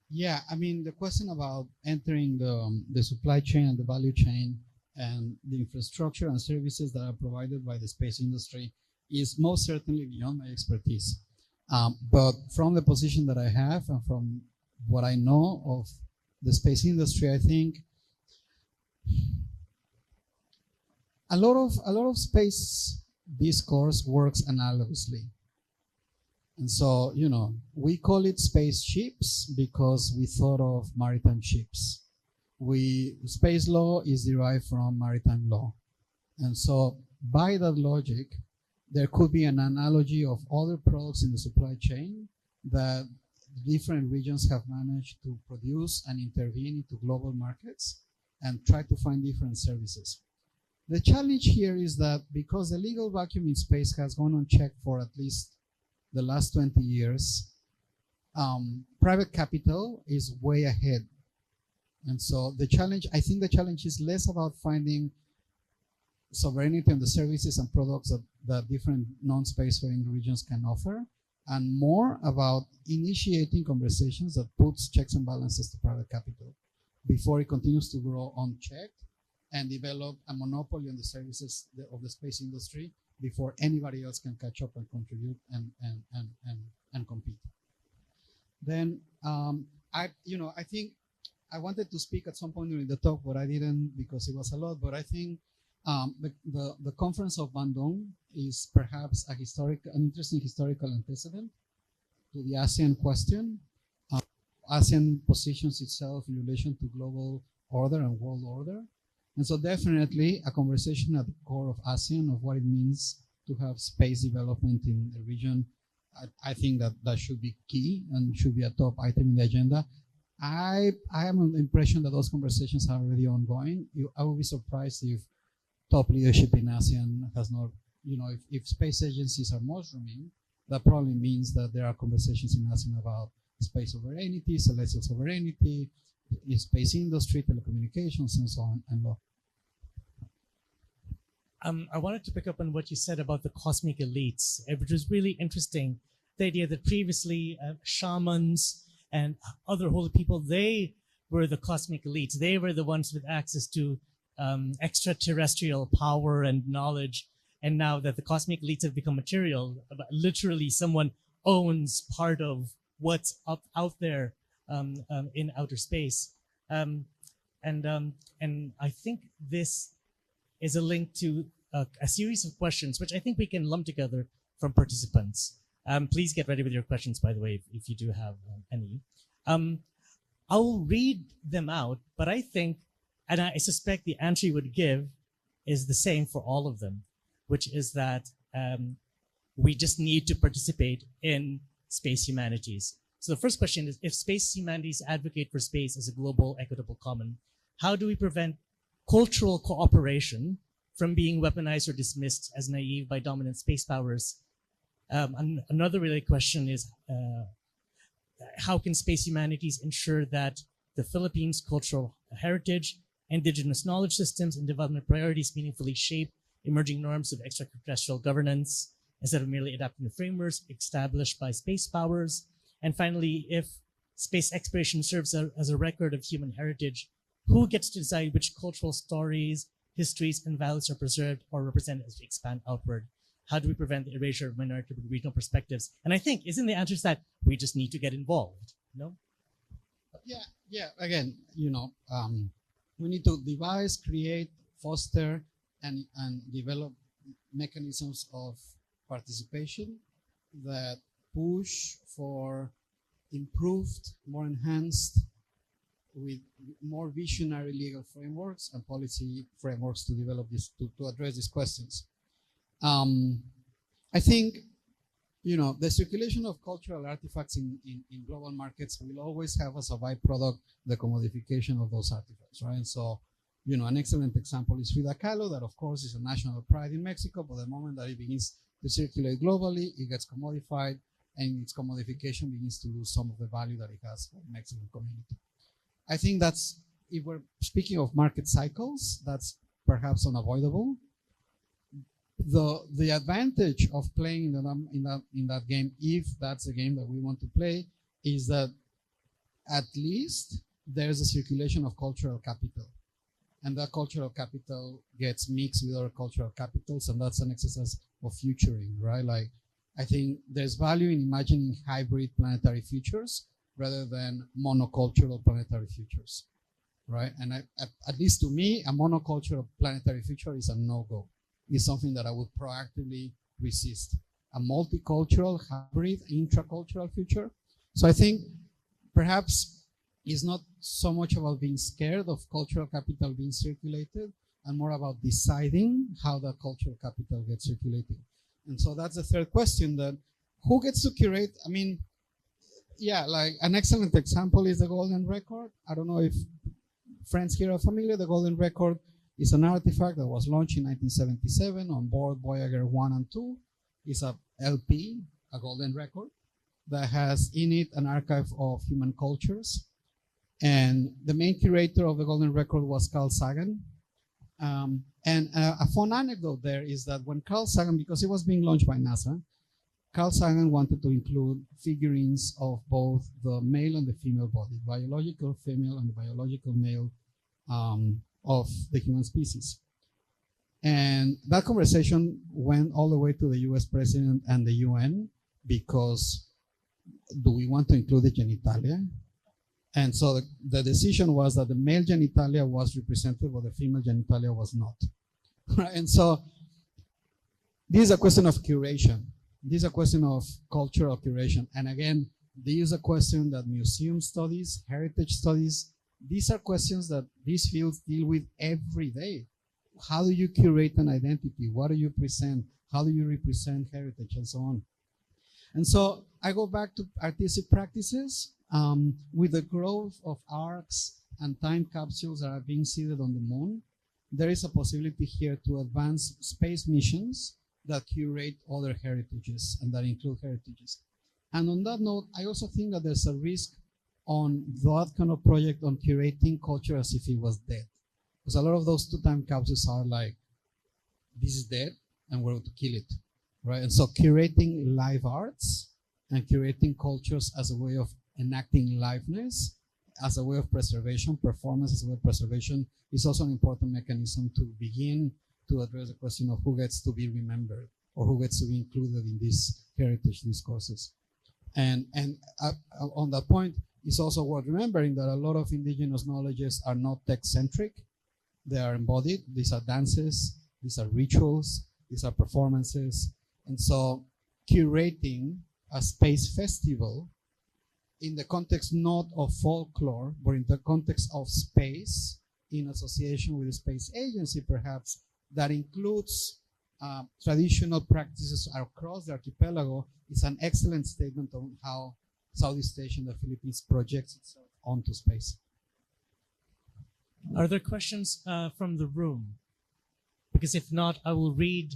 Yeah, I mean, the question about entering the supply chain and the value chain and the infrastructure and services that are provided by the space industry is most certainly beyond my expertise. But from the position that I have and from what I know of the space industry, I think a lot of space discourse works analogously. And so, you know, we call it spaceships because we thought of maritime ships. Space law is derived from maritime law. And so by that logic, there could be an analogy of other products in the supply chain that different regions have managed to produce and intervene into global markets and try to find different services. The challenge here is that because the legal vacuum in space has gone unchecked for at least the last 20 years, private capital is way ahead. And so I think the challenge is less about finding sovereignty on the services and products that different non-spacefaring regions can offer, and more about initiating conversations that puts checks and balances to private capital before it continues to grow unchecked and develop a monopoly on the services of the space industry before anybody else can catch up and contribute and compete. Then I think I wanted to speak at some point during the talk, but I didn't because it was a lot. But I think the conference of Bandung is perhaps an interesting historical antecedent to the ASEAN question. ASEAN positions itself in relation to global order and world order. And so definitely a conversation at the core of ASEAN of what it means to have space development in the region. I think that should be key and should be a top item in the agenda. I am an impression that those conversations are already ongoing. I would be surprised if top leadership in ASEAN has not, if space agencies are mushrooming, that probably means that there are conversations in ASEAN about space sovereignty, celestial sovereignty, space industry, telecommunications, and so on and on. I wanted to pick up on what you said about the cosmic elites, which was really interesting. The idea that previously shamans and other holy people, they were the cosmic elites. They were the ones with access to extraterrestrial power and knowledge. And now that the cosmic elites have become material, literally someone owns part of what's up out there in outer space. And I think this is a link to a series of questions, which I think we can lump together from participants. Please get ready with your questions, by the way, if you do have any. I'll read them out, but I think, and I suspect the answer you would give is the same for all of them, which is that we just need to participate in space humanities. So the first question is, if space humanities advocate for space as a global, equitable common, how do we prevent cultural cooperation from being weaponized or dismissed as naive by dominant space powers? Another related question is, how can space humanities ensure that the Philippines' cultural heritage, indigenous knowledge systems, and development priorities meaningfully shape emerging norms of extraterrestrial governance instead of merely adapting the frameworks established by space powers? And finally, if space exploration serves as a record of human heritage, who gets to decide which cultural stories, histories, and values are preserved or represented as we expand outward? How do we prevent the erasure of minority regional perspectives? And I think, isn't the answer that we just need to get involved? No? Yeah. Again, we need to devise, create, foster, and develop mechanisms of participation that push for improved, more enhanced, with more visionary legal frameworks and policy frameworks to develop this, to address these questions. I think, the circulation of cultural artifacts in global markets will always have as a byproduct the commodification of those artifacts, right? And so, an excellent example is Frida Kahlo, that of course is a national pride in Mexico, but the moment that it begins to circulate globally, it gets commodified, and its commodification begins to lose some of the value that it has for the Mexican community. I think that's, if we're speaking of market cycles, that's perhaps unavoidable. The advantage of playing in that game, if that's a game that we want to play, is that at least there's a circulation of cultural capital, and that cultural capital gets mixed with other cultural capitals, and that's an exercise of futuring, right? Like, I think there's value in imagining hybrid planetary futures rather than monocultural planetary futures, right? And at least to me, a monocultural planetary future is a no-go. It's something that I would proactively resist. A multicultural, hybrid, intracultural future. So I think perhaps it's not so much about being scared of cultural capital being circulated and more about deciding how that cultural capital gets circulated. And so that's the third question, that who gets to curate? I mean, yeah, like an excellent example is the Golden Record. I don't know if friends here are familiar. The Golden Record is an artifact that was launched in 1977 on board Voyager 1 and 2. It's a LP, a Golden Record, that has in it an archive of human cultures. And the main curator of the Golden Record was Carl Sagan. And a fun anecdote there is that when Carl Sagan, because it was being launched by NASA, Carl Sagan wanted to include figurines of both the male and the female body, biological female and the biological male of the human species. And that conversation went all the way to the US president and the UN, because do we want to include the genitalia? And so the decision was that the male genitalia was represented, but the female genitalia was not. Right? And so this is a question of curation. This is a question of cultural curation. And again, this is a question that museum studies, heritage studies, these are questions that these fields deal with every day. How do you curate an identity? What do you present? How do you represent heritage and so on? And so I go back to artistic practices. With the growth of arcs and time capsules that are being seeded on the moon, there is a possibility here to advance space missions that curate other heritages and that include heritages. And on that note, I also think that there's a risk on that kind of project on curating culture as if it was dead. Because a lot of those two-time capsules are like, this is dead and we're going to kill it, right? And so curating live arts and curating cultures as a way of enacting liveness, as a way of preservation, performance as a way of preservation, is also an important mechanism to begin to address the question of who gets to be remembered or who gets to be included in these heritage discourses. And on that point, it's also worth remembering that a lot of indigenous knowledges are not text-centric. They are embodied. These are dances, these are rituals, these are performances. And so curating a space festival in the context not of folklore, but in the context of space, in association with a space agency perhaps, that includes traditional practices across the archipelago, is an excellent statement on how Southeast Asia and the Philippines projects itself onto space. Are there questions from the room? Because if not, I will read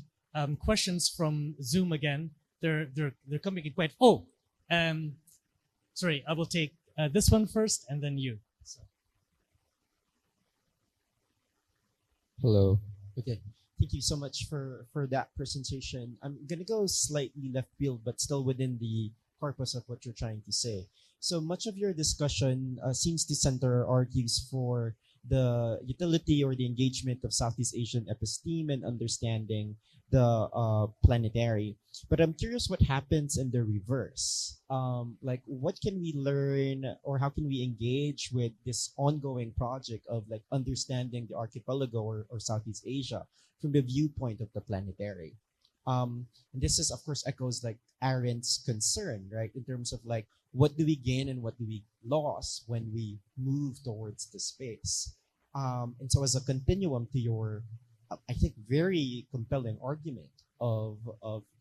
questions from Zoom again. They're coming in quite. Sorry, I will take this one first and then you. So. Hello. Okay. Thank you so much for that presentation. I'm going to go slightly left field, but still within the corpus of what you're trying to say. So much of your discussion seems to center or argues for the utility or the engagement of Southeast Asian episteme and understanding the planetary. But I'm curious what happens in the reverse. Like, what can we learn or how can we engage with this ongoing project of like understanding the archipelago or Southeast Asia from the viewpoint of the planetary? And this is, of course, echoes like Arendt's concern, right? In terms of like, what do we gain and what do we lose when we move towards the space? And so as a continuum to your, I think, very compelling argument of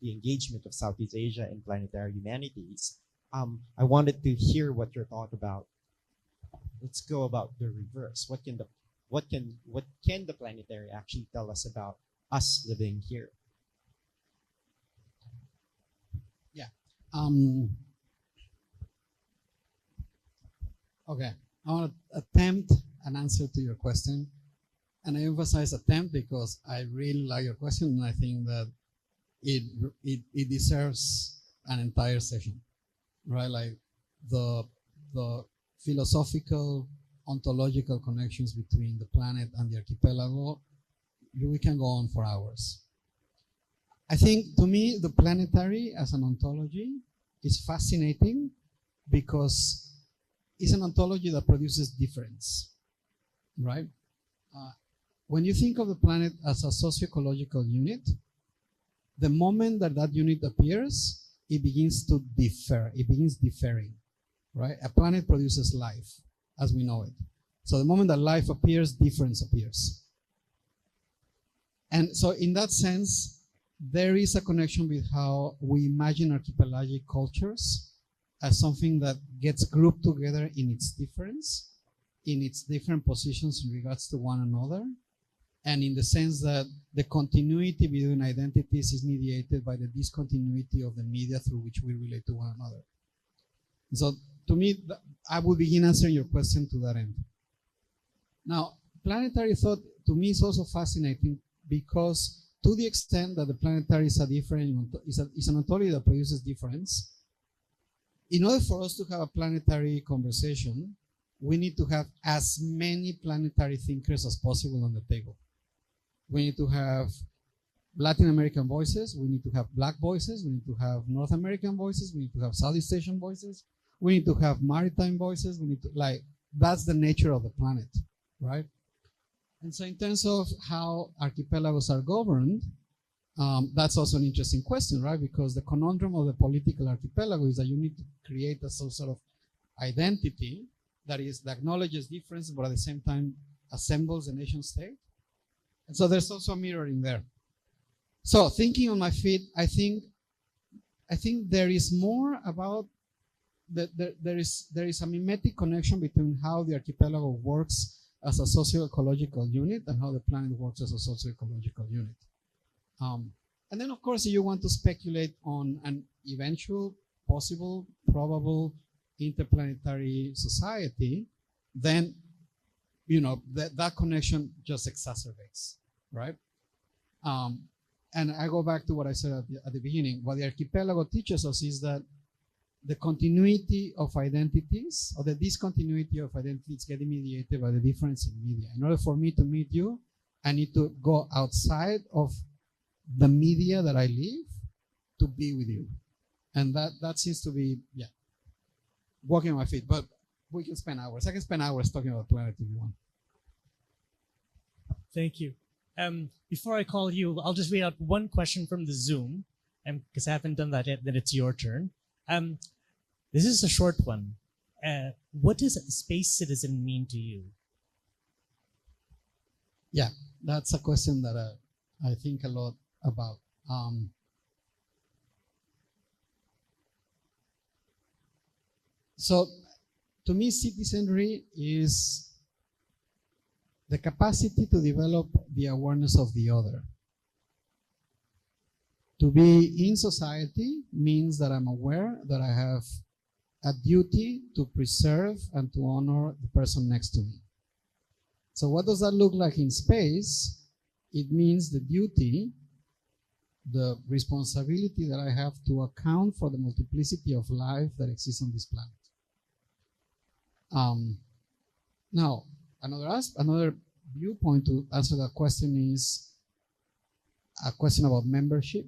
the engagement of Southeast Asia in planetary humanities, I wanted to hear what your thought about. Let's go about the reverse. What can the planetary actually tell us about us living here? Yeah. Okay. I want to attempt an answer to your question. And I emphasize attempt because I really like your question and I think that it deserves an entire session, right? Like the philosophical, ontological connections between the planet and the archipelago, we can go on for hours. I think, to me, the planetary as an ontology is fascinating because it's an ontology that produces difference, right? When you think of the planet as a socio-ecological unit, the moment that unit appears, it begins to differ. It begins differing, right? A planet produces life, as we know it. So the moment that life appears, difference appears. And so in that sense, there is a connection with how we imagine archipelagic cultures as something that gets grouped together in its difference, in its different positions in regards to one another, and in the sense that the continuity between identities is mediated by the discontinuity of the media through which we relate to one another. So to me, I will begin answering your question to that end. Now, planetary thought to me is also fascinating because to the extent that the planetary is an ontology that produces difference, in order for us to have a planetary conversation, we need to have as many planetary thinkers as possible on the table. We need to have Latin American voices, we need to have Black voices, we need to have North American voices, we need to have Southeast Asian voices, we need to have maritime voices, we need to, like, that's the nature of the planet, right? And so in terms of how archipelagos are governed, that's also an interesting question, right? Because the conundrum of the political archipelago is that you need to create a sort of identity that acknowledges difference, but at the same time assembles a nation state. And so there's also a mirroring there. So thinking on my feet, I think there is more about there is a mimetic connection between how the archipelago works as a socio-ecological unit and how the planet works as a socio-ecological unit. And then, of course, if you want to speculate on an eventual, possible, probable interplanetary society, then, you know, that connection just exacerbates, right? And I go back to what I said at the beginning. What the archipelago teaches us is that the continuity of identities, or the discontinuity of identities, getting mediated by the difference in media. In order for me to meet you, I need to go outside of the media that I live to be with you. And that seems to be, yeah, walking on my feet. But we can spend hours. I can spend hours talking about planet if you want. Thank you. Before I call you, I'll just read out one question from the Zoom, because I haven't done that yet. Then it's your turn. This is a short one. What does a space citizen mean to you? Yeah, that's a question that I think a lot about. So, to me, citizenry is the capacity to develop the awareness of the other. To be in society means that I'm aware that I have a duty to preserve and to honor the person next to me. So what does that look like in space? It means the duty, the responsibility that I have to account for the multiplicity of life that exists on this planet. Now, another viewpoint to answer that question is a question about membership.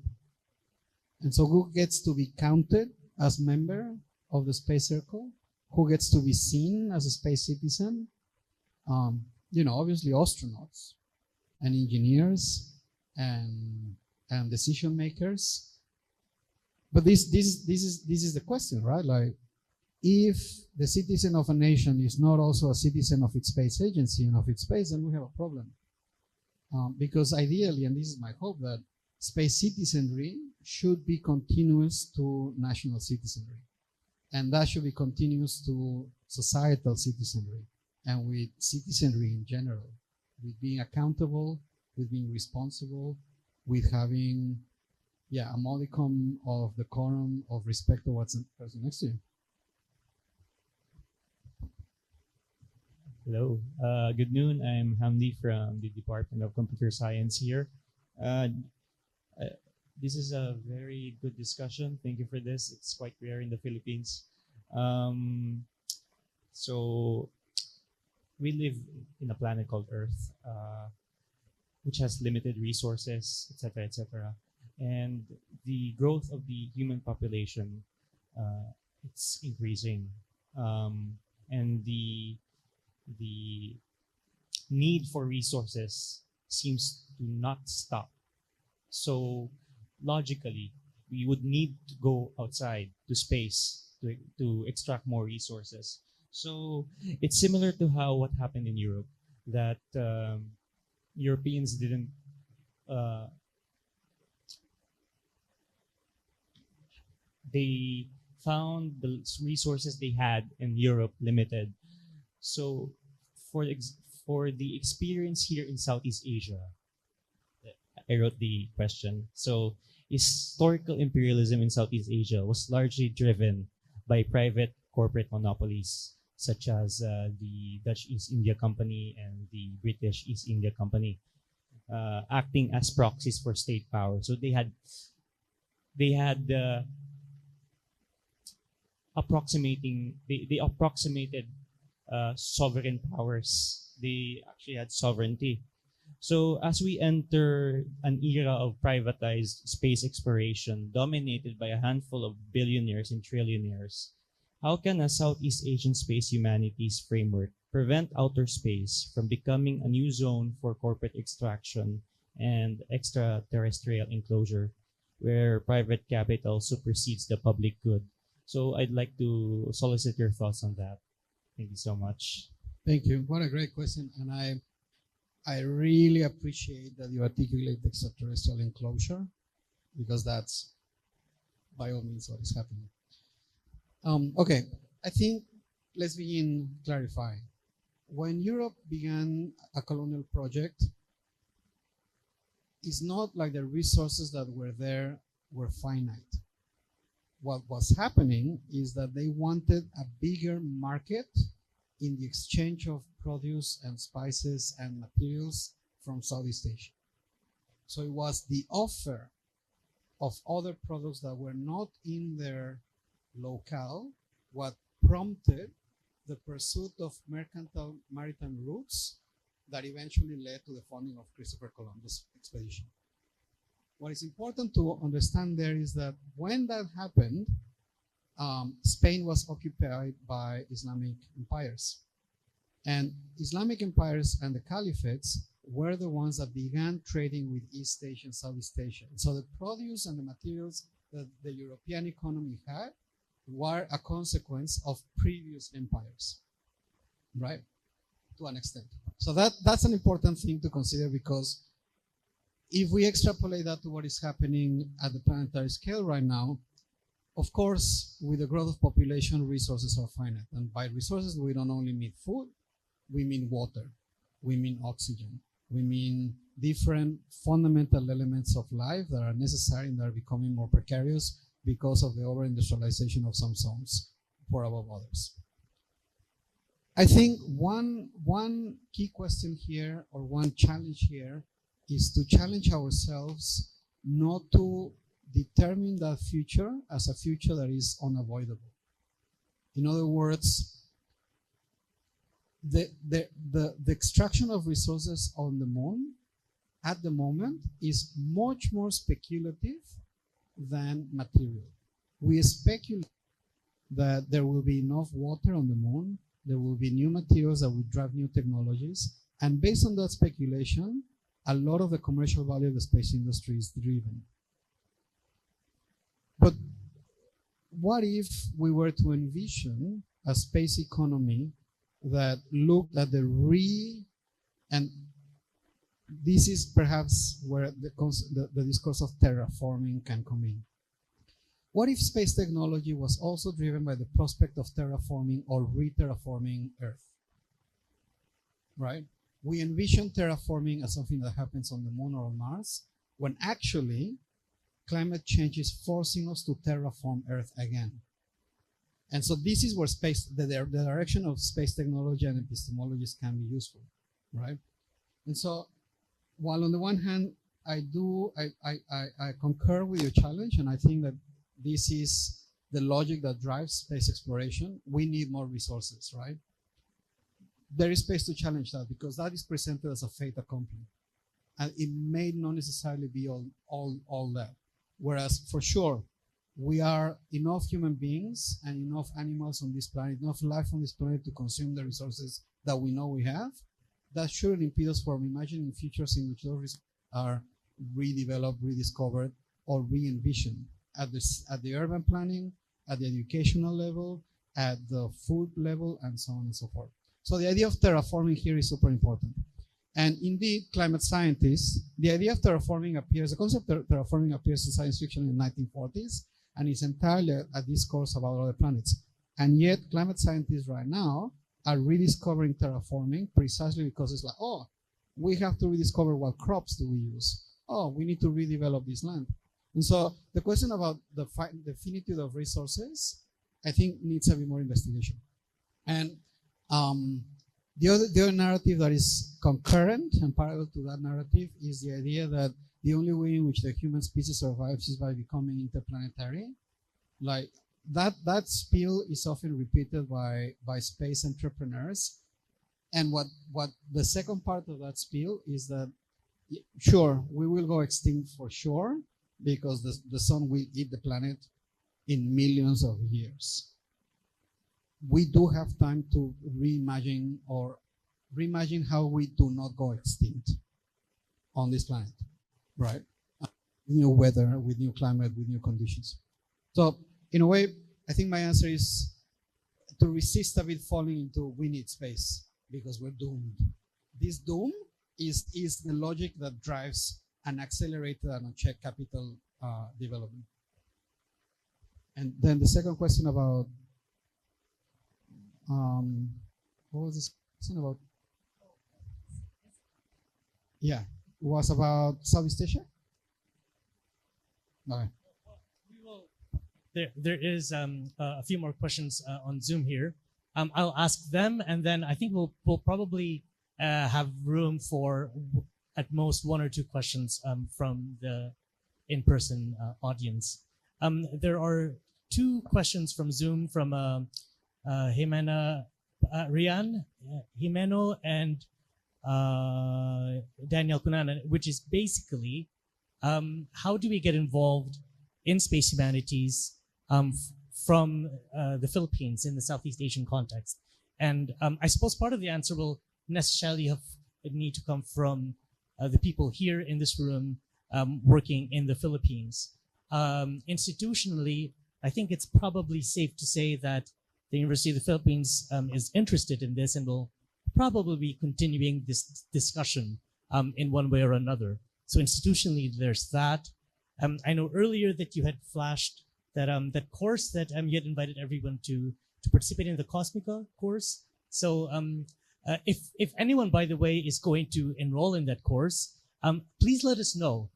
And so who gets to be counted as member of the space circle? Who gets to be seen as a space citizen? You know, obviously astronauts and engineers and decision makers. But this is the question, right? Like, if the citizen of a nation is not also a citizen of its space agency and of its space, then we have a problem. Because ideally, and this is my hope, that space citizenry should be continuous to national citizenry. And that should be continuous to societal citizenry and with citizenry in general, with being accountable, with being responsible, with having, a modicum of decorum, of respect towards the person next to you. Hello, good noon. I'm Hamdi from the Department of Computer Science here. This is a very good discussion. Thank you for this. It's quite rare in the Philippines. So we live in a planet called Earth, which has limited resources, etc., etc. And the growth of the human population, it's increasing. And the need for resources seems to not stop. So logically, we would need to go outside to space to extract more resources. So it's similar to what happened in Europe, that Europeans didn't they found the resources they had in Europe limited. So for the experience here in Southeast Asia, I wrote the question. So historical imperialism in Southeast Asia was largely driven by private corporate monopolies, such as the Dutch East India Company and the British East India Company, acting as proxies for state power. So they approximated sovereign powers. They actually had sovereignty. So as we enter an era of privatized space exploration dominated by a handful of billionaires and trillionaires, how can a Southeast Asian space humanities framework prevent outer space from becoming a new zone for corporate extraction and extraterrestrial enclosure where private capital supersedes the public good? So I'd like to solicit your thoughts on that. Thank you so much. Thank you. What a great question. And I really appreciate that you articulate extraterrestrial enclosure, because that's by all means what is happening. Okay, I think let's begin clarifying. When Europe began a colonial project, it's not like the resources that were there were finite. What was happening is that they wanted a bigger market in the exchange of produce and spices and materials from Southeast Asia. So it was the offer of other products that were not in their locale what prompted the pursuit of mercantile maritime routes that eventually led to the founding of Christopher Columbus expedition. What is important to understand there is that when that happened, Spain was occupied by Islamic empires. And Islamic empires and the caliphates were the ones that began trading with East Asia and Southeast Asia. So the produce and the materials that the European economy had were a consequence of previous empires, right? To an extent. So that's an important thing to consider, because if we extrapolate that to what is happening at the planetary scale right now, of course, with the growth of population, resources are finite. And by resources, we don't only mean food, we mean water, we mean oxygen, we mean different fundamental elements of life that are necessary and that are becoming more precarious because of the over-industrialization of some zones for above others. I think one key question here, or one challenge here, is to challenge ourselves not to determine that future as a future that is unavoidable. In other words, the extraction of resources on the moon at the moment is much more speculative than material. We speculate that there will be enough water on the moon, there will be new materials that will drive new technologies, and based on that speculation, a lot of the commercial value of the space industry is driven. But what if we were to envision a space economy that looked at and this is perhaps where the discourse of terraforming can come in. What if space technology was also driven by the prospect of terraforming or re-terraforming Earth? Right? We envision terraforming as something that happens on the moon or on Mars, when actually climate change is forcing us to terraform Earth again. And so this is where the direction of space technology and epistemologies can be useful, right? And so, while on the one hand, I concur with your challenge, and I think that this is the logic that drives space exploration. We need more resources, right? There is space to challenge that, because that is presented as a fait accompli, and it may not necessarily be all that. Whereas, for sure, we are enough human beings and enough animals on this planet, enough life on this planet to consume the resources that we know we have. That shouldn't impede us from imagining futures in which those resources are redeveloped, rediscovered, or re-envisioned at the urban planning, at the educational level, at the food level, and so on and so forth. So the idea of terraforming here is super important. And indeed, climate scientists, the idea of terraforming appears, the concept of terraforming appears in science fiction in the 1940s, and is entirely a discourse about other planets. And yet, climate scientists right now are rediscovering terraforming precisely because it's like, oh, we have to rediscover what crops do we use. Oh, we need to redevelop this land. And so the question about the finitude of resources, I think, needs a bit more investigation. And the other narrative that is concurrent and parallel to that narrative is the idea that the only way in which the human species survives is by becoming interplanetary. Like that spiel is often repeated by space entrepreneurs. And what the second part of that spiel is that Sure, we will go extinct for sure because the sun will eat the planet in millions of years. We do have time to reimagine how we do not go extinct on this planet, right? New weather, with new climate, with new conditions. So in a way, I think my answer is to resist a bit falling into we need space because we're doomed. This doom is the logic that drives an accelerated and unchecked capital development. And then the second question about what was this question about? Yeah, it was about Southeast Asia. Okay. There is a few more questions on Zoom here. I'll ask them, and then I think we'll probably have room for at most one or two questions from the in-person audience. There are two questions from Zoom from Jimena, Rian, Jimeno, and Daniel Cunanan, which is basically how do we get involved in space humanities from the Philippines in the Southeast Asian context? And I suppose part of the answer will necessarily need to come from the people here in this room working in the Philippines. Institutionally, I think it's probably safe to say that the University of the Philippines is interested in this and will probably be continuing this discussion in one way or another. So institutionally, there's that. I know earlier that you had flashed that that course that you had invited everyone to participate in, the Cosmica course. So if anyone, by the way, is going to enroll in that course, please let us know.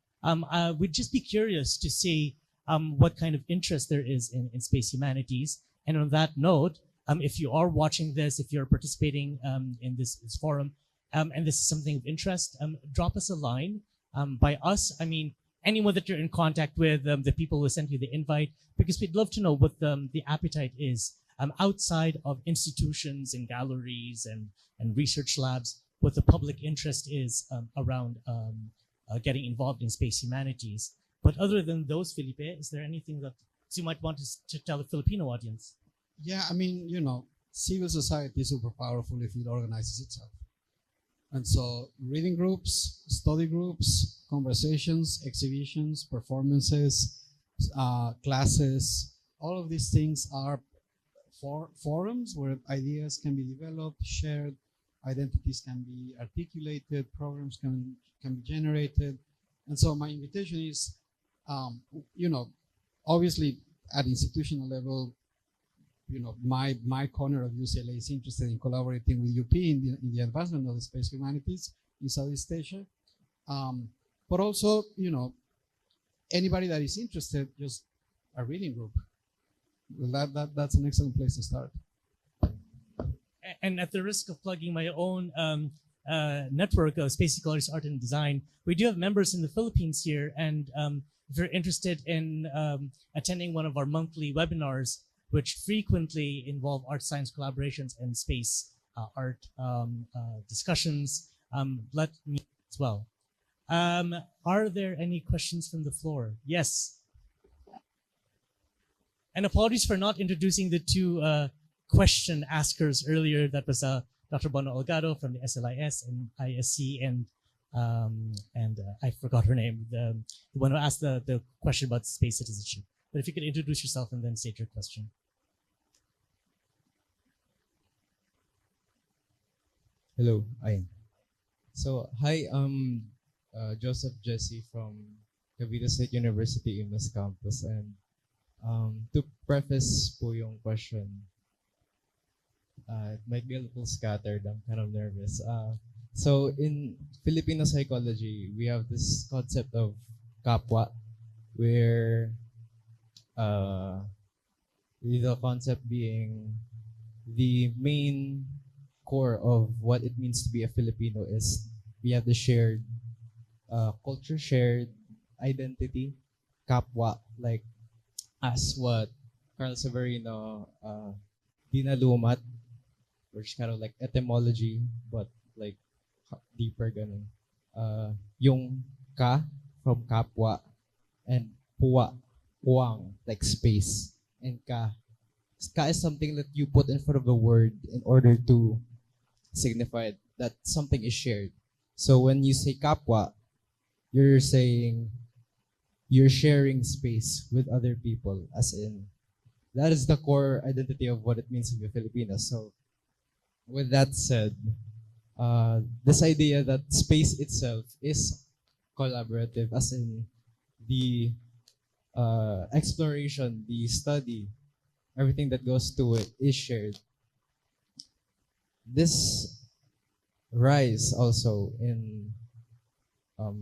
We'd just be curious to see what kind of interest there is in space humanities. And on that note, if you are watching this, if you're participating in this forum, and this is something of interest, drop us a line. By us, I mean anyone that you're in contact with, the people who sent you the invite, because we'd love to know what the appetite is outside of institutions and galleries and research labs, what the public interest is around getting involved in space humanities. But other than those, Felipe, is there anything that you might want to tell the Filipino audience? Yeah, I mean, civil society is super powerful if it organizes itself. And so reading groups, study groups, conversations, exhibitions, performances, classes, all of these things are forums where ideas can be developed, shared, identities can be articulated, programs can be generated. And so my invitation is, obviously at institutional level, my corner of UCLA is interested in collaborating with UP in the advancement of the space humanities in Southeast Asia. But also, anybody that is interested, just a reading group. That's an excellent place to start. And at the risk of plugging my own network of Space Scholars Art and Design, we do have members in the Philippines here. And if you're interested in attending one of our monthly webinars, which frequently involve art science collaborations and space art discussions, let me know as well. Are there any questions from the floor? Yes. And apologies for not introducing the two question askers earlier. That was Dr. Bono Olgado from the SLIS and ISC, and I forgot her name, the one who asked the question about space citizenship. But if you could introduce yourself and then state your question. Hello, Ayan. So, hi, Joseph Jesse from Cavite State University Imnos Campus. And to preface po yung question, it might be a little scattered, I'm kind of nervous. So in Filipino psychology, we have this concept of kapwa, where the concept being the main core of what it means to be a Filipino is we have the shared culture, shared identity, kapwa, like as what Carl Severino dinalumat, which is kind of like etymology, but like deeper ganun. yung ka from kapwa, and puwa, puwang, like space, and ka. Ka is something that you put in front of the word in order to signify that something is shared. So when you say kapwa, you're saying you're sharing space with other people, as in that is the core identity of what it means to be Filipino. So with that said, this idea that space itself is collaborative, as in the exploration, the study, everything that goes to it is shared. This rise also in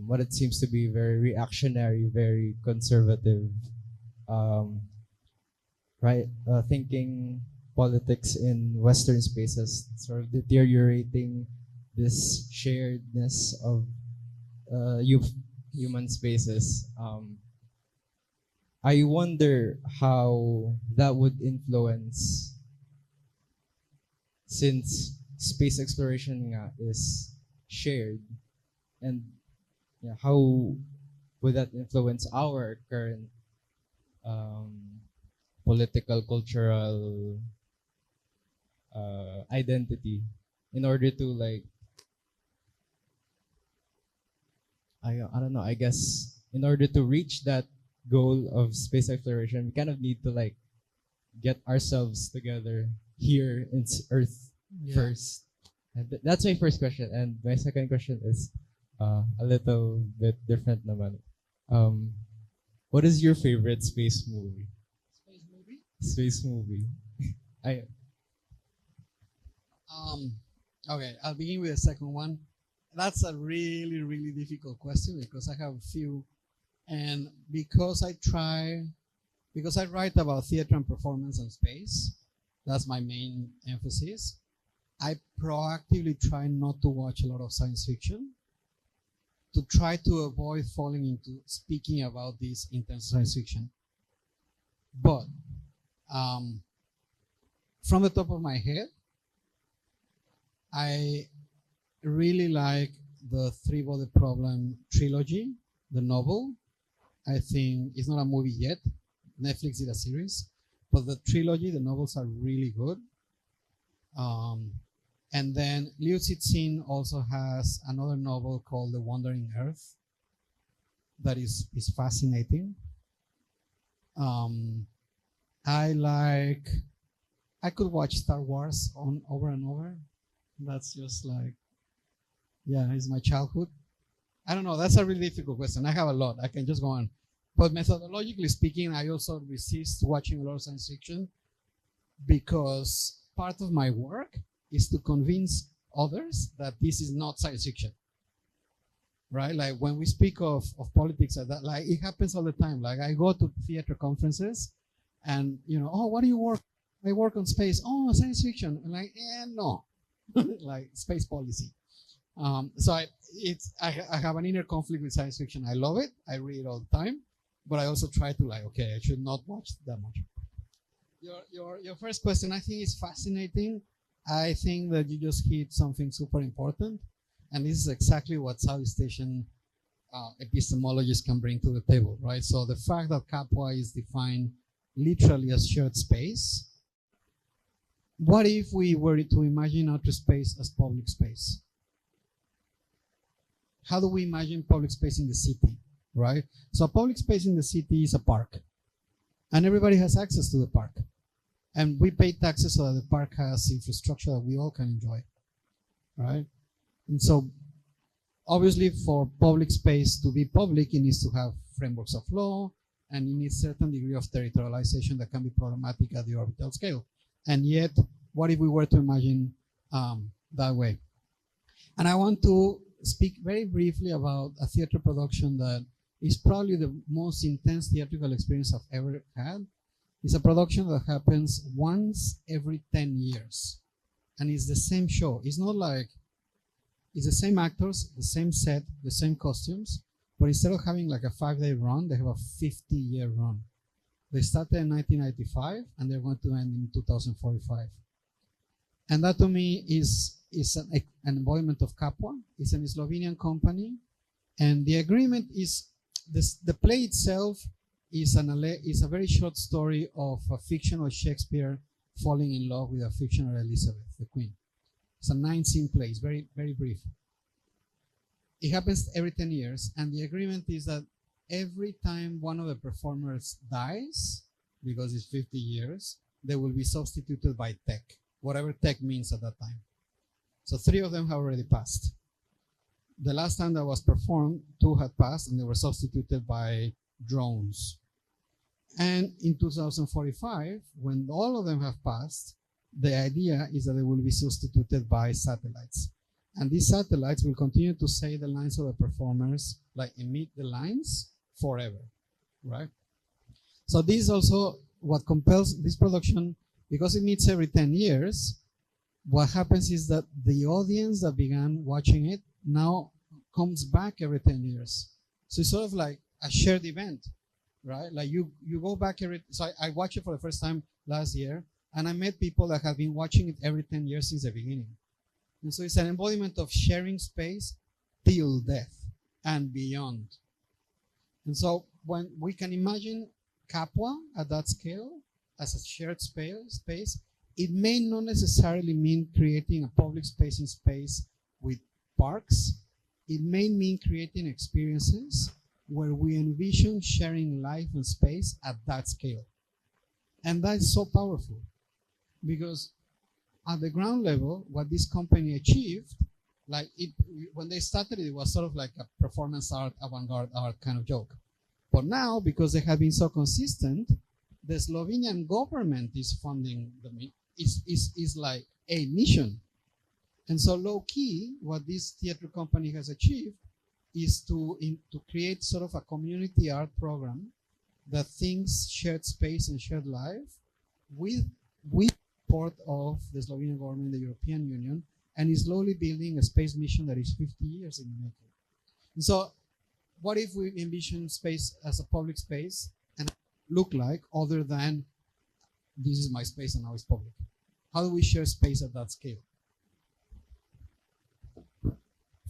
what it seems to be very reactionary, very conservative, right? Thinking politics in Western spaces, sort of deteriorating this sharedness of human spaces. I wonder how that would influence, since space exploration nga is shared, and yeah, how would that influence our current political, cultural identity, in order to like, I don't know, I guess in order to reach that goal of space exploration, we kind of need to like get ourselves together here in Earth first. And that's my first question. And my second question is a little bit different naman. What is your favorite space movie? Space movie? Space movie. I Okay, I'll begin with the second one. That's a really, really difficult question because I have a few, and because I write about theater and performance and space, that's my main emphasis. I proactively try not to watch a lot of science fiction, to try to avoid falling into speaking about this intense science fiction. But from the top of my head, I really like the Three-Body Problem trilogy, the novel. I think it's not a movie yet. Netflix did a series, but the trilogy, the novels are really good. And then Liu Cixin also has another novel called The Wandering Earth that is fascinating. I could watch Star Wars over and over. That's just like, yeah, it's my childhood. I don't know, that's a really difficult question. I have a lot, I can just go on. But methodologically speaking, I also resist watching a lot of science fiction because part of my work is to convince others that this is not science fiction, right? Like when we speak of politics, like it happens all the time. Like I go to theater conferences and, you know, oh, what do you work? I work on space. Oh, science fiction. I'm like, no, like space policy. So I have an inner conflict with science fiction. I love it. I read it all the time, but I also try to like, okay, I should not watch that much. Your first question, I think, is fascinating. I think that you just hit something super important, and this is exactly what Southeast Asian epistemologists can bring to the table, right? So the fact that Kapwa is defined literally as shared space. What if we were to imagine outer space as public space? How do we imagine public space in the city, right? So public space in the city is a park, and everybody has access to the park. And we pay taxes so that the park has infrastructure that we all can enjoy, right? And so obviously for public space to be public, it needs to have frameworks of law, and it needs a certain degree of territorialization that can be problematic at the orbital scale. And yet, what if we were to imagine that way? And I want to speak very briefly about a theater production that is probably the most intense theatrical experience I've ever had. It's a production that happens once every 10 years. And it's the same show. It's not like, it's the same actors, the same set, the same costumes, but instead of having like a 5-day run, they have a 50-year run. They started in 1995 and they're going to end in 2045. And that to me is is an embodiment of Capua. It's a Slovenian company, and the agreement is this. The play itself is a very short story of a fictional Shakespeare falling in love with a fictional Elizabeth, the Queen. It's a 9-scene play. It's very, very brief. It happens every 10 years, and the agreement is that every time one of the performers dies, because it's 50 years, they will be substituted by tech, whatever tech means at that time. So 3 of them have already passed. The last time that was performed, 2 had passed, and they were substituted by drones. And in 2045, when all of them have passed, the idea is that they will be substituted by satellites. And these satellites will continue to say the lines of the performers, like emit the lines forever, right? So this is also what compels this production, because it meets every 10 years. What happens is that the audience that began watching it now comes back every 10 years. So it's sort of like a shared event, right? Like you go back so I watched it for the first time last year, and I met people that have been watching it every 10 years since the beginning. And so it's an embodiment of sharing space till death and beyond. And so when we can imagine Capua at that scale as a shared space, it may not necessarily mean creating a public space in space with parks. It may mean creating experiences where we envision sharing life and space at that scale. And that is so powerful, because at the ground level, what this company achieved, when they started, it was sort of like a performance art, avant-garde art kind of joke. But now, because they have been so consistent, the Slovenian government is funding is like a mission. And so low-key, what this theater company has achieved is to create sort of a community art program that thinks shared space and shared life with support of the Slovenian government, the European Union, and is slowly building a space mission that is 50 years in the making. And so what if we envision space as a public space and look like other than this is my space and now it's public? How do we share space at that scale?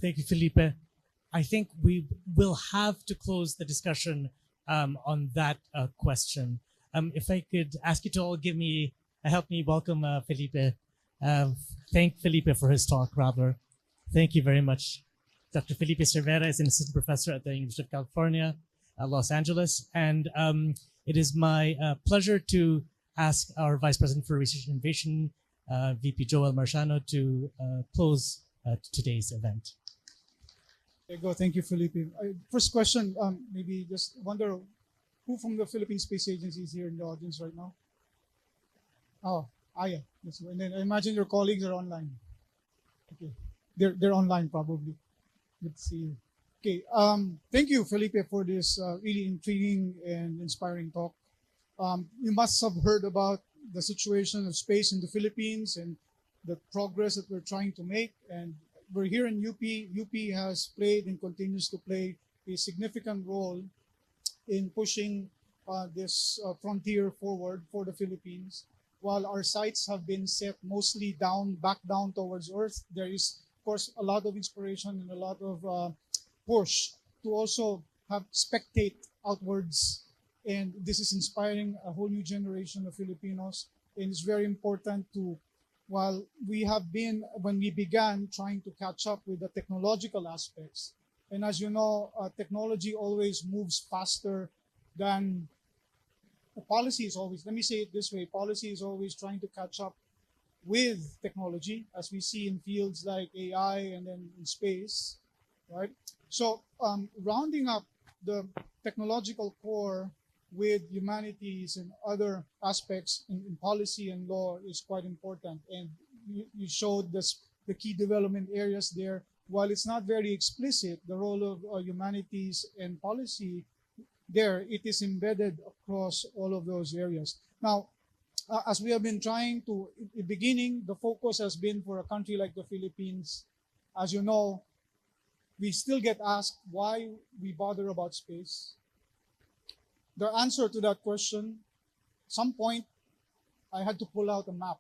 Thank you, Felipe. I think we will have to close the discussion on that question. If I could ask you to all help me welcome Felipe. Thank Felipe for his talk, rather. Thank you very much. Dr. Felipe Cervera is an assistant professor at the University of California, Los Angeles. And it is my pleasure to ask our Vice President for Research and Innovation, VP Joel Marciano, to close today's event. There you go. Thank you, Felipe. First question, maybe just wonder who from the Philippine Space Agency is here in the audience right now? Oh, Aya. And then I imagine your colleagues are online. Okay, they're online probably. Let's see. Okay, thank you, Felipe, for this really intriguing and inspiring talk. You must have heard about the situation of space in the Philippines and the progress that we're trying to make. And we're here in UP. UP has played and continues to play a significant role in pushing this frontier forward for the Philippines. While our sights have been set mostly back down towards Earth, there is, of course, a lot of inspiration and a lot of push to also spectate outwards. And this is inspiring a whole new generation of Filipinos. And it's very important while we have been, when we began trying to catch up with the technological aspects, and as you know, technology always moves faster than the policy is always, let me say it this way, policy is always trying to catch up with technology, as we see in fields like AI and then in space, right? So rounding up the technological core with humanities and other aspects in policy and law is quite important. And you showed the key development areas there. While it's not very explicit, the role of humanities and policy there, it is embedded across all of those areas. Now, as we have been trying to, in the beginning, the focus has been for a country like the Philippines. As you know, we still get asked why we bother about space. The answer to that question, some point, I had to pull out a map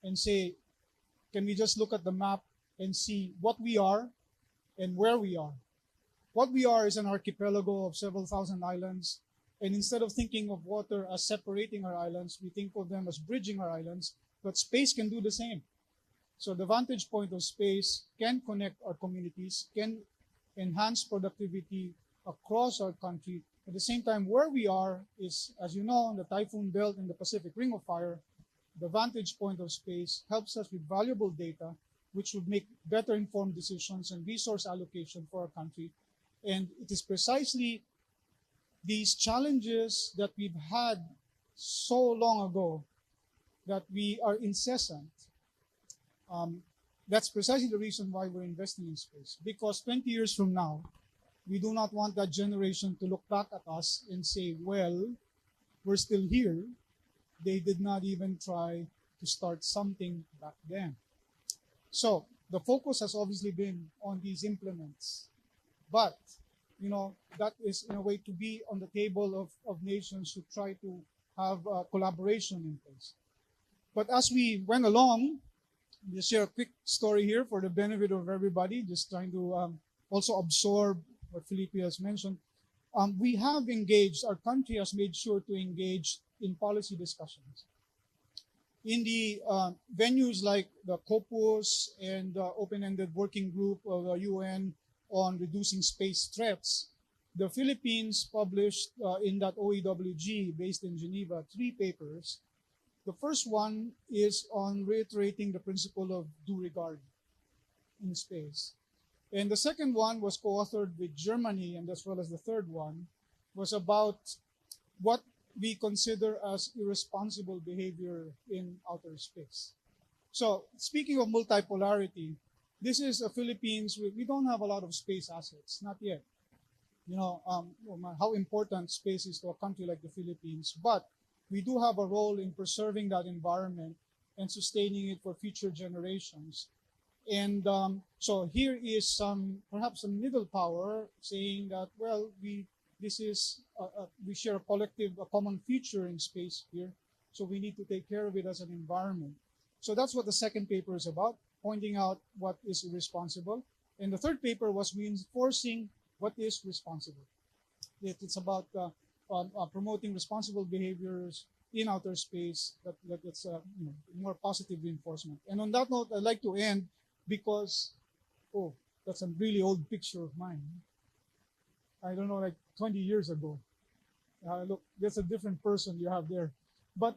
and say, can we just look at the map and see what we are and where we are? What we are is an archipelago of several thousand islands. And instead of thinking of water as separating our islands, we think of them as bridging our islands. But space can do the same. So the vantage point of space can connect our communities, can enhance productivity across our country. At the same time, where we are is, as you know, in the typhoon belt in the Pacific Ring of Fire. The vantage point of space helps us with valuable data, which would make better informed decisions and resource allocation for our country. And it is precisely these challenges that we've had so long ago that we are incessant. That's precisely the reason why we're investing in space. Because 20 years from now, we do not want that generation to look back at us and say, well, we're still here. They did not even try to start something back then. So the focus has obviously been on these implements. But, that is in a way to be on the table of nations who try to have collaboration in place. But as we went along, just share a quick story here for the benefit of everybody, just trying to also absorb what Felipe has mentioned. We have engaged, our country has made sure to engage in policy discussions. In the venues like the COPUS and the open-ended working group of the UN on reducing space threats, the Philippines published in that OEWG based in Geneva 3 papers. The first one is on reiterating the principle of due regard in space. And the second one was co-authored with Germany, and as well as the third one was about what we consider as irresponsible behavior in outer space. So speaking of multipolarity, this is a Philippines, we don't have a lot of space assets, not yet. How important space is to a country like the Philippines, but we do have a role in preserving that environment and sustaining it for future generations. And so here is perhaps some middle power saying that, well, we share a common future in space here, so we need to take care of it as an environment. So that's what the second paper is about, pointing out what is irresponsible. And the third paper was reinforcing what is responsible. It's about promoting responsible behaviors in outer space. That's more positive reinforcement. And on that note, I'd like to end because, that's a really old picture of mine. I don't know, like 20 years ago. Look, there's a different person you have there. But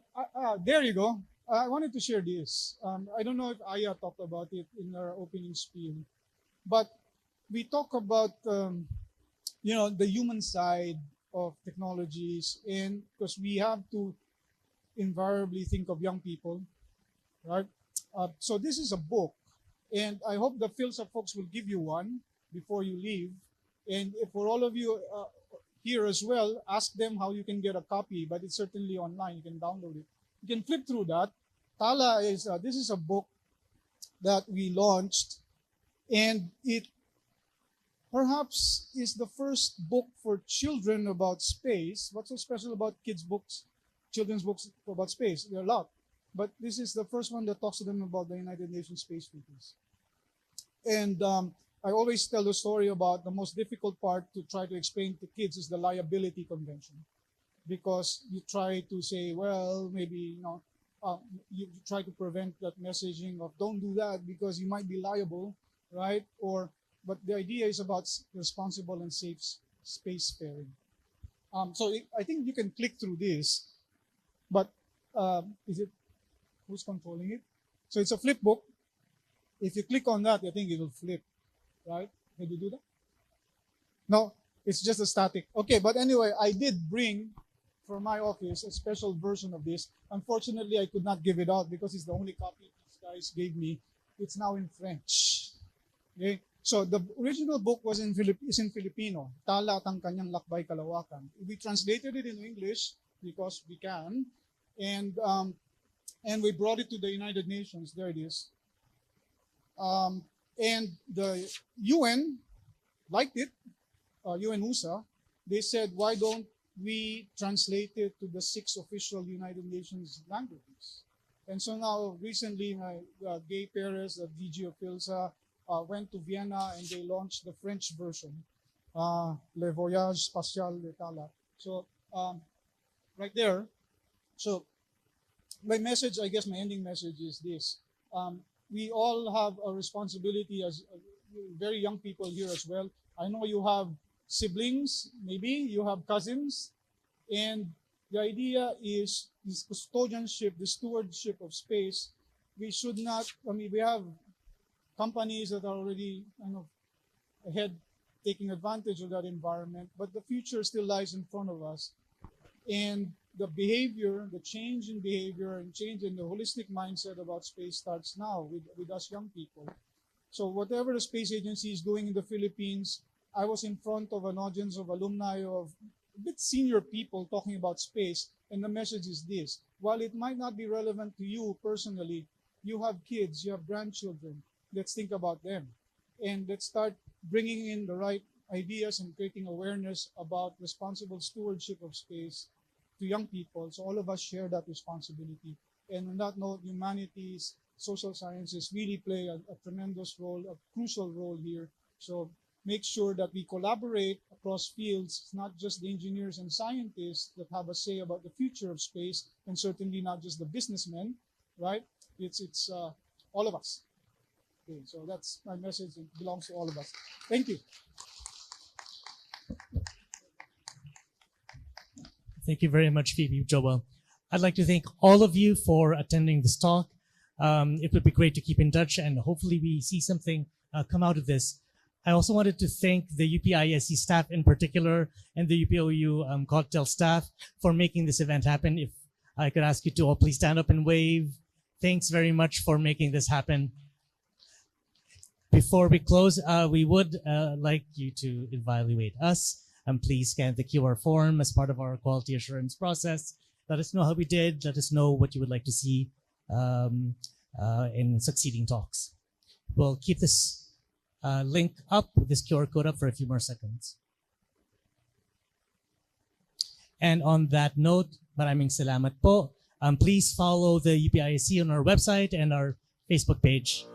there you go. I wanted to share this. I don't know if Aya talked about it in our opening spiel, but we talk about the human side of technologies, and because we have to invariably think of young people, right? So this is a book, and I hope the Philsa folks will give you one before you leave. And for all of you here as well, ask them how you can get a copy, but it's certainly online. You can download it. You can flip through that. Tala this is a book that we launched, and it perhaps is the first book for children about space. What's so special about children's books about space? There are a lot. But this is the first one that talks to them about the United Nations Space Treaties. And I always tell the story about the most difficult part to try to explain to kids is the liability convention. Because you try to say, well, maybe, you try to prevent that messaging of don't do that because you might be liable, right? But the idea is about responsible and safe space faring. I think you can click through this, but who's controlling it? So it's a flip book. If you click on that, I think it will flip, right? Can you do that? No, it's just a static. Okay, but anyway, I did bring from my office a special version of this. Unfortunately, I could not give it out because it's the only copy these guys gave me. It's now in French. Okay? So the original book is in Filipino, Tala at ang kanyang lakbay kalawakan. We translated it in English because we can, and we brought it to the United Nations. There it is. And the UN liked it, UN-USA. They said, why don't we translate it to the 6 official United Nations languages? And so now, recently, my gay parents, the DG of PhilSA, went to Vienna and they launched the French version, Le Voyage Spatial d'État. So, right there. So, my message, I guess my ending message is this. We all have a responsibility as very young people here as well. I know you have siblings, maybe you have cousins, and the idea is this custodianship, the stewardship of space. We should not, we have companies that are already kind of ahead, taking advantage of that environment, but the future still lies in front of us. And the behavior, the change in behavior and change in the holistic mindset about space starts now with us young people. So whatever the space agency is doing in the Philippines, I was in front of an audience of alumni of a bit senior people talking about space, and the message is this. While it might not be relevant to you personally, you have kids, you have grandchildren. Let's think about them. And let's start bringing in the right ideas and creating awareness about responsible stewardship of space to young people. So all of us share that responsibility. And on that note, humanities, social sciences really play a tremendous role, a crucial role here. So make sure that we collaborate across fields. It's not just the engineers and scientists that have a say about the future of space, and certainly not just the businessmen, right? It's all of us. Okay, so that's my message. It belongs to all of us. Thank you. Thank you very much, Phoebe Joel. I'd like to thank all of you for attending this talk. It would be great to keep in touch, and hopefully we see something come out of this. I also wanted to thank the UPISC staff in particular and the UPOU cocktail staff for making this event happen. If I could ask you to all please stand up and wave. Thanks very much for making this happen. Before we close, we would like you to evaluate us. Please scan the QR form as part of our quality assurance process. Let us know how we did. Let us know what you would like to see in succeeding talks. We'll keep this link up, this QR code up for a few more seconds. And on that note, maraming salamat po. Please follow the UPISC on our website and our Facebook page.